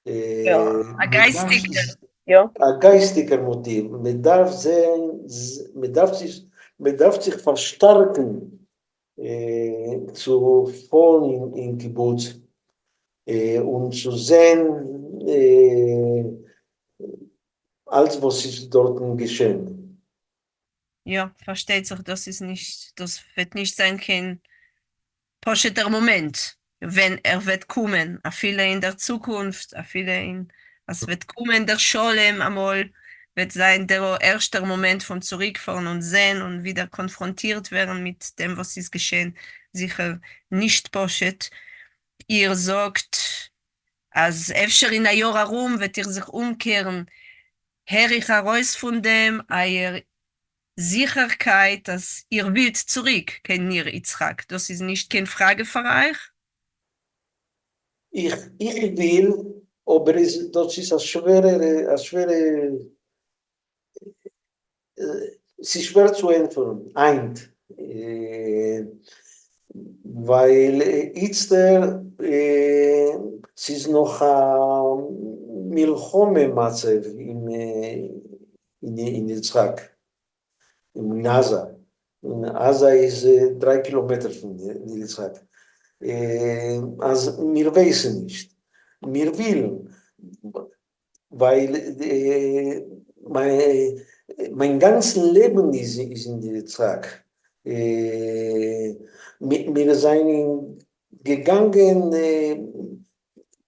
Ja, ein Man darf, geistiger. Ja. ein geistiger Motiv. Man darf sich verstärken zu fahren in Kibbutz und zu sehen, alles, was ist dort geschehen. Ja, versteht sich, das wird nicht sein kein posheter Moment, wenn er wird kommen, a viele in der Zukunft, es wird kommen, der Scholem einmal, wird sein der erste Moment von zurückfahren und sehen und wieder konfrontiert werden mit dem, was ist geschehen, sicher nicht poshet. Ihr sagt, als öfter in ein Jahr herum wird ihr sich umkehren, Herr ich heraus von dem, euer Sicherheit, dass ihr wollt zurück, kein ihr Yitzchak. Das ist nicht keine Frage für euch. Ich will, aber das ist es ist schwer zu entfernen, weil jetzt es ist noch ein Milchome-Matzev in Yitzhak, in Gaza. In Gaza ist 3 Kilometer von Yitzhak. Also wir wissen nicht. Wir wollen, weil mein ganzes Leben ist in Yitzhak. Wir sind gegangen,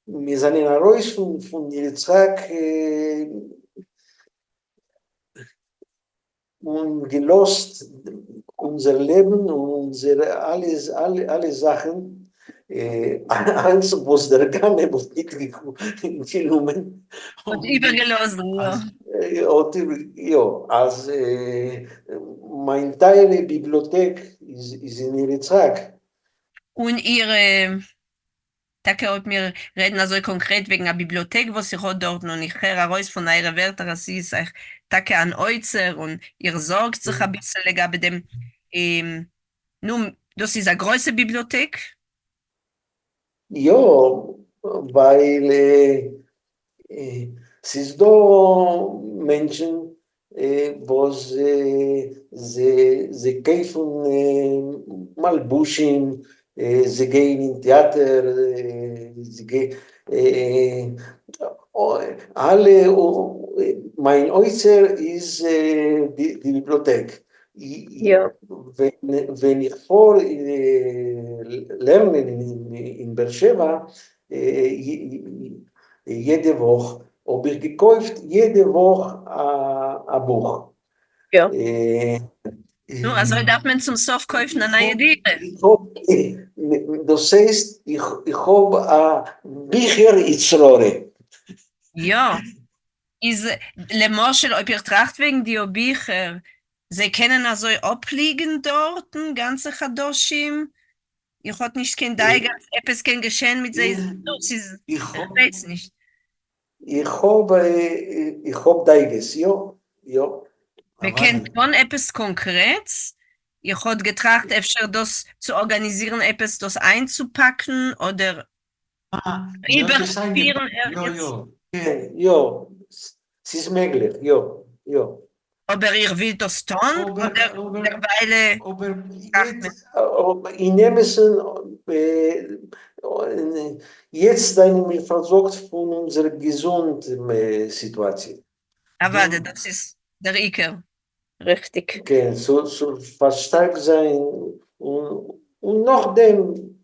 wir sind heraus von Yitzhak und gelost unser Leben und alle Sachen, alles, was der Gamme nicht genommen. Und übergelassen, ja. Ja, als meine Teile Bibliothek ist in Yitzhak. Und ihre, danke, ob wir reden also konkret wegen der Bibliothek, was ihr hat dort und ich höre heraus von euren Wörtern, dass sie ist euch danke an Euzer und ihr sorgt sich ein bisschen bei dem, nun, das ist eine große Bibliothek. Ja, weil es ist da Menschen, wo sie kaufen Malbuschen, sie gehen in Theater, sie gehen, mein Äußer ist die Bibliothek. Ja. Wenn ich vor lernen in Beersheba, jede Woche habe ich gekauft jede Woche ein Buch. Ja. Äh, Nu, also darf man zum Sof kaufen eine neue Diele. Das heißt, ich habe ein Bücher Itzrore. Ja. Is le Moschel, ob ihr tracht wegen die Bücher, sie können also abliegen dort, ganze Chadoshim. Ich hat nicht kein Deiger, etwas kein Geschehen mit sie. Sie Ich ich weiß nicht. hab Deiges, ja, ja. Wir Aber kennen schon etwas Konkretes. Ich hat getracht, öfter das zu organisieren, etwas das einzupacken oder ja, das sage ich. überführen. Ja, ja. Ja, es ist möglich, ja, ja. Aber ihr will das tun oder Aber, derweil aber tracht man. jetzt, in Emerson, jetzt sind wir versorgt von unserer Gesundsituation. Aber das ist der Iker. Richtig. Okay, so verstärkt sein und nachdem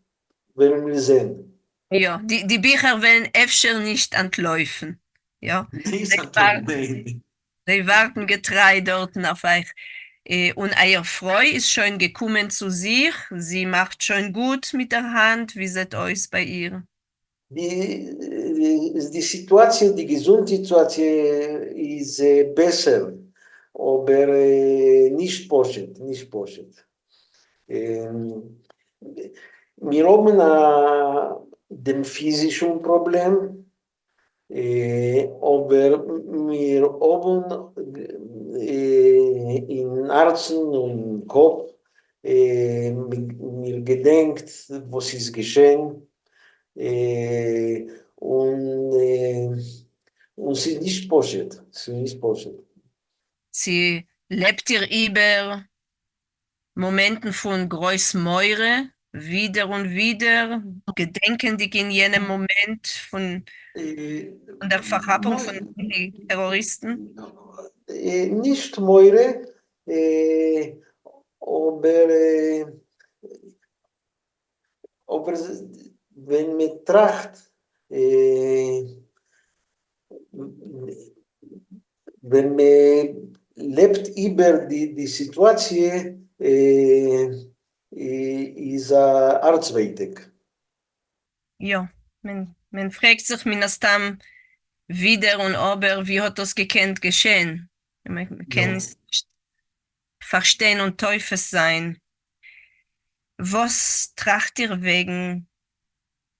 werden wir sehen. Ja, die Bücher werden öfter nicht entläufen. Ja, sie warten getreu dort auf euch. Und eure Frau ist schon gekommen zu sich. Sie macht schon gut mit der Hand. Wie seht euch bei ihr? Die Situation, die Gesundsituation ist besser, aber nicht poschet, nicht poschet. Wir haben den physischen Problem, aber wir haben in Herzen und im Kopf mir gedenkt, was ist geschehen. Und sie ist nicht poschet, sie ist nicht poschet. Sie lebt ihr über Momenten von Großmeure, wieder und wieder, gedenkendig in jenem Moment von der Verhappung von den Terroristen. Nicht Meure, aber, aber wenn man tracht, wenn man lebt über die Situation, ist arztweitig. Ja, man fragt sich minastam wieder und aber, wie hat das gekannt geschehen? Man kann es nicht verstehen und Teufels sein. Was tracht ihr wegen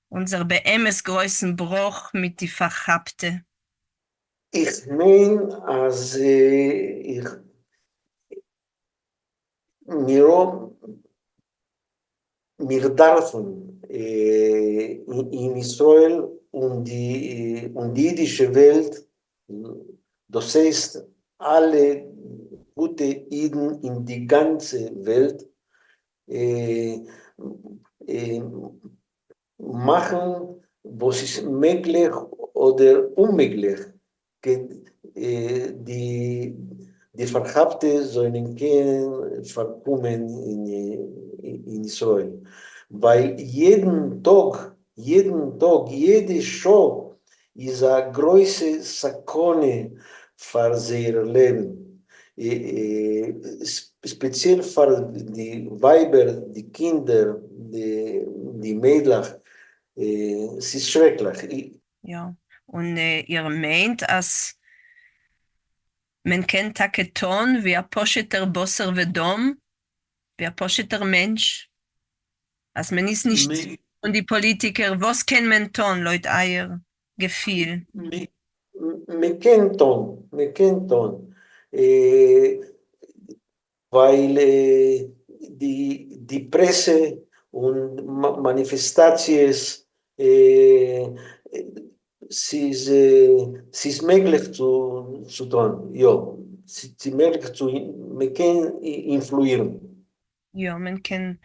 unser beemes größten Bruch mit die Verhabte? Ich meine, als wir, wir dürfen in Israel und die jüdische Welt, das heißt, alle gute Iden in die ganze Welt, machen, was ist möglich oder unmöglich. Die Verhabte sollen können verkommen in Israel. Weil jede Show ist eine große Sakone für ihr Leben. Speziell für die Weiber, die Kinder, die Mädchen. Es ist schrecklich. Ja, und ihr meint, als man kennt Taketon wie ein posheter Bosser Vedom, wie ein posheter Mensch. Als man ist nicht und die Politiker, was kann man tun, Leute, euer Gefühl? Man kennt Ton, weil die Presse und Manifestations, sie ist möglich zu tun, ja, sie ist möglich man kann influieren. Ja, man kann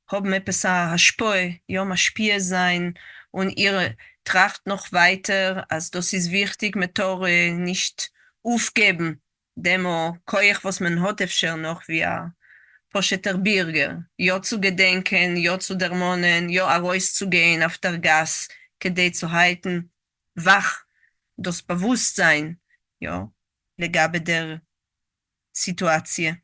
haben etwas Haspoi, ja, Spiel sein und ihre Tracht noch weiter, also das ist wichtig, mit Tore nicht aufgeben, demo koich, was man hat, öfter noch wie ein Posheter Bürger, ja zu gedenken, ja zu dermonen, ja raus zu gehen auf der Gas, kedei zu halten, wach das Bewusstsein, ja, לגבי der Situation.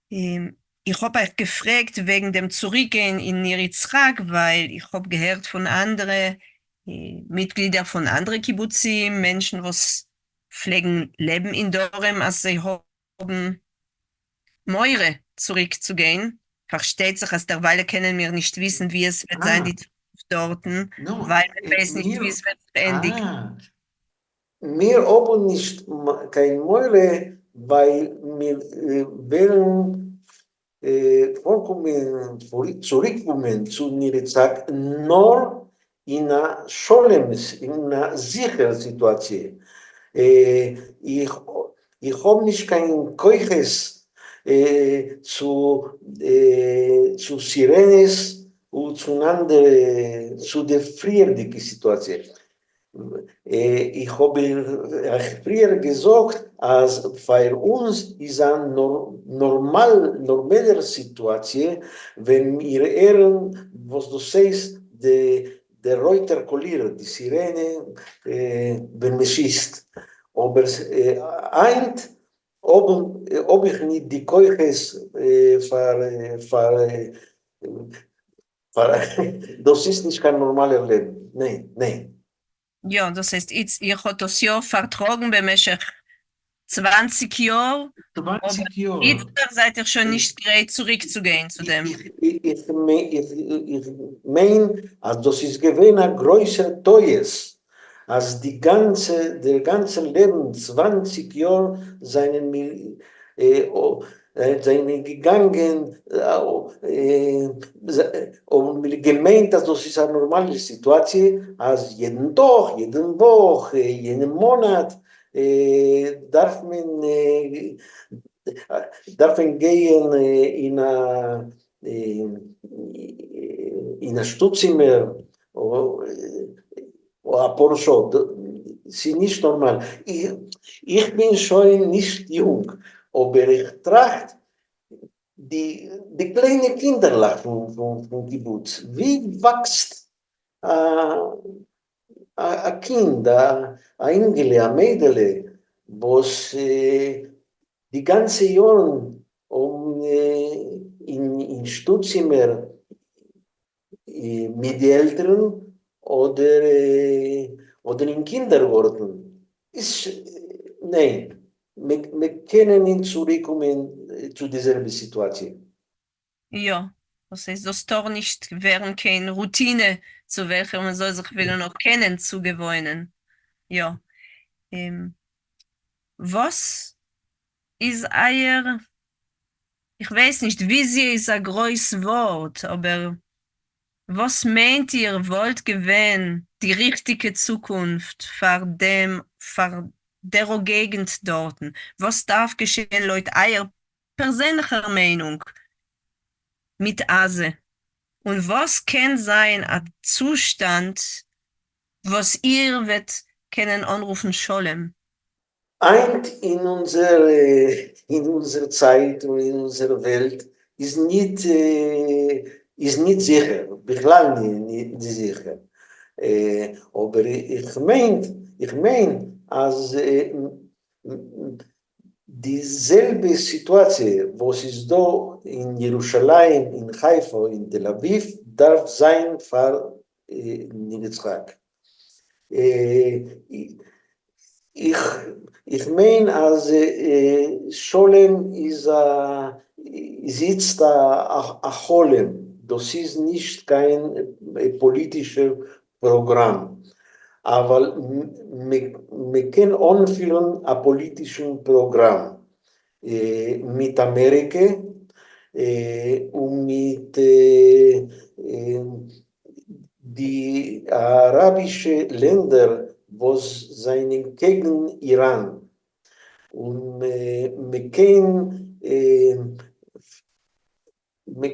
Ich habe euch gefragt wegen dem Zurückgehen in Nir Yitzchak, weil ich habe gehört von anderen Mitgliedern von anderen Kibbuzim, Menschen, was pflegen leben in Dorem, als sie haben Meure zurückzugehen. Versteht sich, als derweil können wir nicht wissen, wie es wird sein, Ah, die Zukunft dort, no, weil man weiß nicht, wie mir, es wird beendigt. wir haben nicht kein Meure, weil wir werden vollkommen zurückkommen zu Nirizak nur in einer in einer sicheren Situation. Ich, ich habe nicht kein Keuches zu Sirenes und zu der früheren Situation. Ich habe früher gesagt, als für uns ist eine normale Situation, wenn wir hören, was du sagst, der Reuter Collier, die Sirene, wenn man schießt. Aber ob ich nicht die Keuches das ist nicht kein normales Leben. Nein, nein. Ja, das heißt, ich habe das Jahr vertragen במשך 20 Jahre, aber 20 Jahre. jetzt seid ihr schon nicht bereit, zurückzugehen zu dem. Ich meine, also das ist gewesen ein größer Teues, als der ganze Leben, 20 Jahre, seinen gegangen und gemeint, dass das ist eine normale Situation, als jeden Tag, jeden Woche, jeden Monat darf man gehen in ein Stutzzimmer oder ein Porsche. Das ist nicht normal. Ich bin schon nicht jung, aber ich trachte die kleinen Kinder von Kibbutz. Wie wächst ein Kind, ein Engel, ein Mädel, was die ganze Jahr in Stutzzimmer mit den Eltern oder im Kindergarten. Nein, wir können nicht zurückkommen zu dieser Situation. Ja, das heißt, das Tor nicht wären keine Routine, zu welcher man soll sich wieder noch kennen, zu gewöhnen. Ja. Was ist euer, ich weiß nicht, Visie ist ein großes Wort, aber was meint ihr, wollt gewähnen, die richtige Zukunft für der Gegend dort? Was darf geschehen, Leute, eurer persönlicher Meinung mit Ase? Und was kann sein ein Zustand, was ihr wird können anrufen Scholem? In unserer Zeit und in unserer Welt ist nicht sicher, בכלל nicht sicher. Aber ich mein, als dieselbe Situation, was ist da in Jerusalem, in Haifa, in Tel Aviv, darf sein für Nitzchak. Ich meine, als Scholem sitzt a Cholem. Das ist nicht kein politisches Programm. Aber wir können anführen ein politisches Programm mit Amerika und mit die arabischen Länder, was seien gegen Iran. Und wir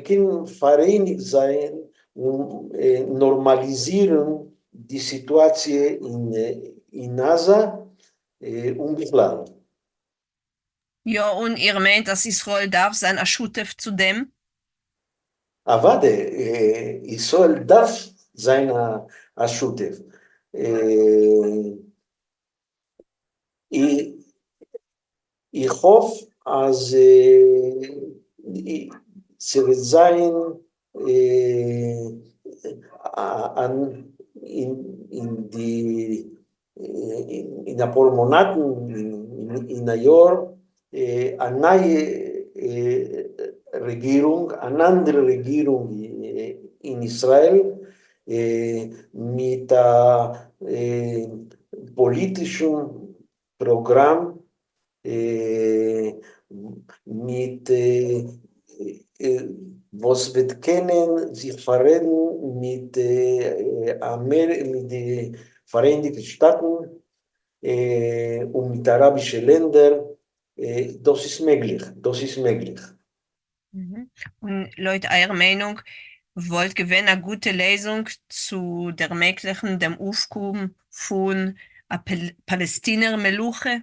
können vereinigt sein und normalisieren die Situation in Gaza und בכלל. Ja, und ihr meint, dass Israel darf sein Aschutef zu dem? Aber Israel darf sein Aschutef. Ich hoffe, dass sie wird sein in ein paar Monaten, in ein Jahr, eine neue Regierung, eine andere Regierung in Israel mit politischem Programm, mit was wird können sich verreden mit den Vereinigten Staaten und mit arabischen Ländern. Das ist möglich, das ist möglich. Und laut eurer Meinung, wollt gewinnen eine gute Lösung zu der möglichen dem Aufkommen von einer Palästinenser Meluche?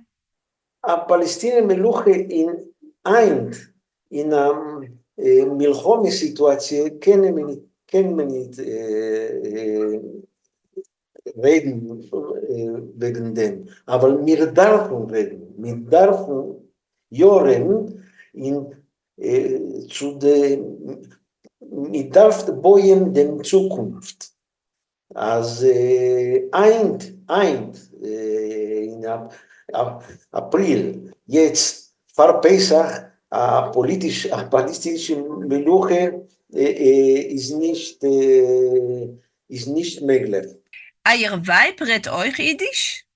A Palästinenser Meluche in einer Milchome-Situation können wir nicht reden wegen dem. Aber wir dürfen reden. Wir dürfen hören wir dürfen bauen der Zukunft. Also in April, jetzt vor Pesach, palästinische Meluche ist nicht möglich. Ihr Weib redet euch Jiddisch?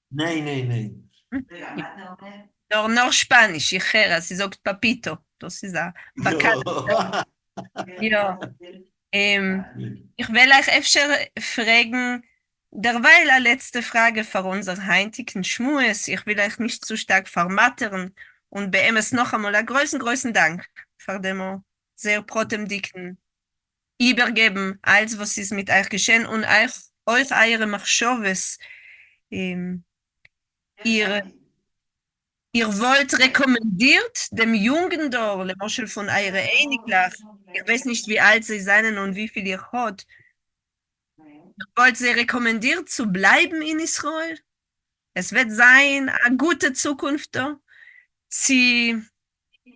Nein. Nur Spanisch, ich höre, sie sagt Papito. Das ist ein Bacana. Ja. Ich will euch öfter fragen, derweil eine letzte Frage für unser heutigen Schmues. Ich will euch nicht zu stark vermattern und bei ihm es noch einmal einen großen Dank für den sehr protemdicken übergeben, alles was ist mit euch geschehen und euch eure Machschoves. Ihr wollt rekommendiert dem Jungen da, Moschel von eurer Einiglach. Ich weiß nicht, wie alt sie seien und wie viel ihr habt. Ihr wollt sie rekommendiert zu bleiben in Israel? Es wird sein, eine gute Zukunft da.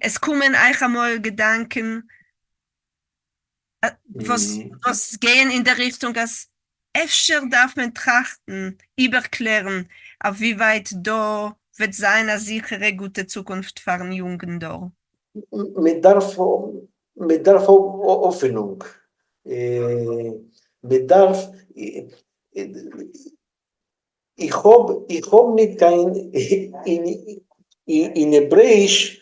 Es kommen euch einmal Gedanken, was gehen in der Richtung, dass öfter darf man trachten, überklären, auf wie weit da wird sein eine sichere, gute Zukunft für den Jungen da. Mit der Hoffnung. Mit der, ich hab nicht kein, in Hebräisch,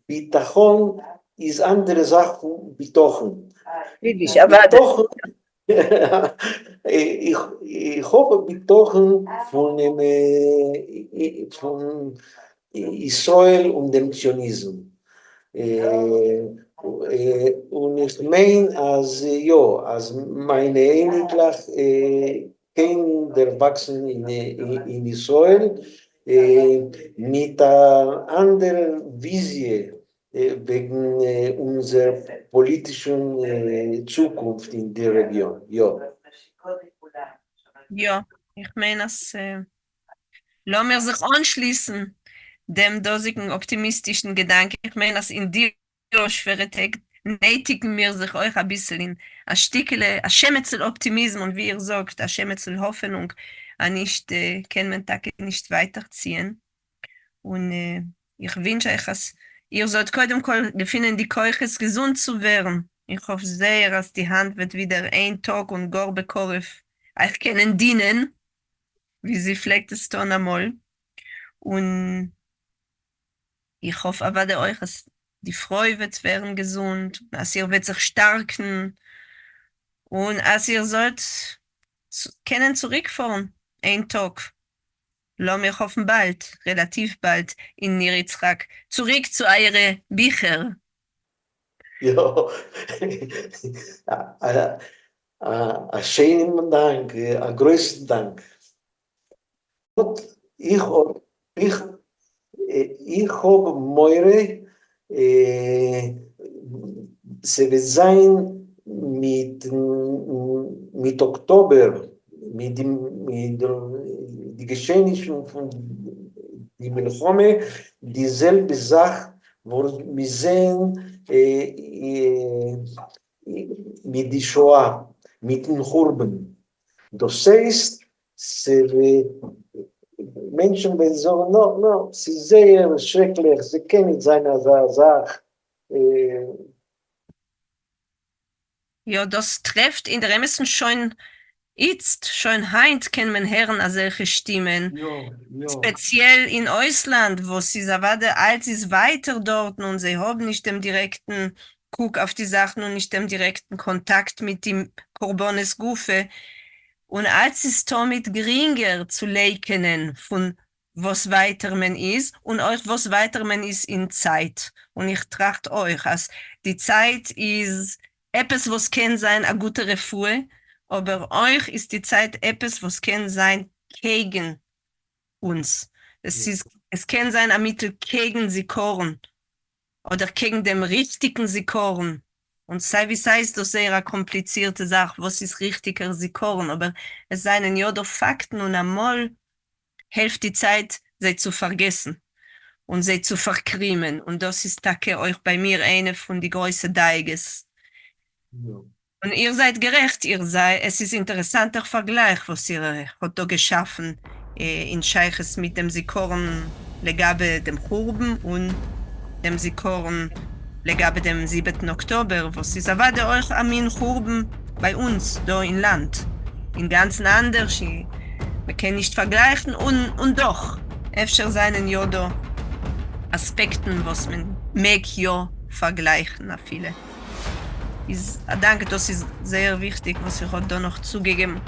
Bitachon ist andere Sache, Bitochen. Jiddisch, aber ich hoffe, Bitochen von Israel und dem Zionismus. Und ich meine, als meine Enkelach Kinder wachsen in Israel mit einer anderen Vision wegen unserer politischen Zukunft in der Region. Ja, ich meine, lassen wir sich anschließen dem dosigen optimistischen Gedanken. Ich meine, dass in dir schwere Tag nötigen wir sich euch ein bisschen in ein Stückele, ein Schemetzel Optimismus und wie ihr sagt, ein Schemetzel Hoffnung, nicht, können wir Tag nicht weiterziehen. Und ich wünsche euch, dass ihr sollt finden, die Keuches gesund zu werden. Ich hoffe sehr, dass die Hand wird wieder ein Tag und Gorbe Korf euch können dienen, wie sie pflegt es dann einmal. Und ich hoffe aber, dass euch die Freude wird werden gesund, dass ihr wird sich stärken und als ihr sollt können zurückfahren, ein Tag. Lassen wir hoffen bald, relativ bald, in Niritzrak, zurück zu euren Büchern. Ja, ein schönen Dank, ein größten Dank. Ich habe Meure, sie wird sein mit Oktober, mit die Geschehnissen von die Milchome, dieselbe Sache, wo wir sehen mit der Shoah, mit den Churben. Das heißt, Menschen, wenn sie sagen, no, sie ist sehr schrecklich, sie kennen seine Sache. Ja, das trifft in der Emerson schon jetzt, schon heint kennen man Herren an solche Stimmen. Ja. Speziell in Ausland, wo sie Savade alt ist weiter dort und sie haben nicht den direkten Guck auf die Sachen und nicht den direkten Kontakt mit dem Korbones Gufe. Und als ist damit geringer zu leikenen von was weiter man ist und euch was weiter man ist in Zeit. Und ich tracht euch, als die Zeit ist etwas, was kann sein, eine gute Refuhe, aber euch ist die Zeit etwas, was kann sein gegen uns. Es kann sein ein Mittel gegen Sikoren oder gegen den richtigen Sikoren. Und sei wie sei es, das ist eine komplizierte Sache, was ist richtiger Sikoren, aber es seien ja doch Fakten und einmal hilft die Zeit, sie zu vergessen und sie zu verkrimen. Und das ist Tage euch bei mir eine von die größten Deiges. Ja. Und ihr seid gerecht, es ist ein interessanter Vergleich, was ihr habt da geschaffen in Scheiches mit dem Sikoren legabe dem Churben und dem Sikoren legabe dem 7. Oktober, was ist aber der euch amin Churben bei uns, da im Land. In ganzen anders, wir können nicht vergleichen und doch, öfter seinen ja da Aspekten, was man mag ja vergleichen, a viele. Danke, das ist sehr wichtig, was ich da noch zugegeben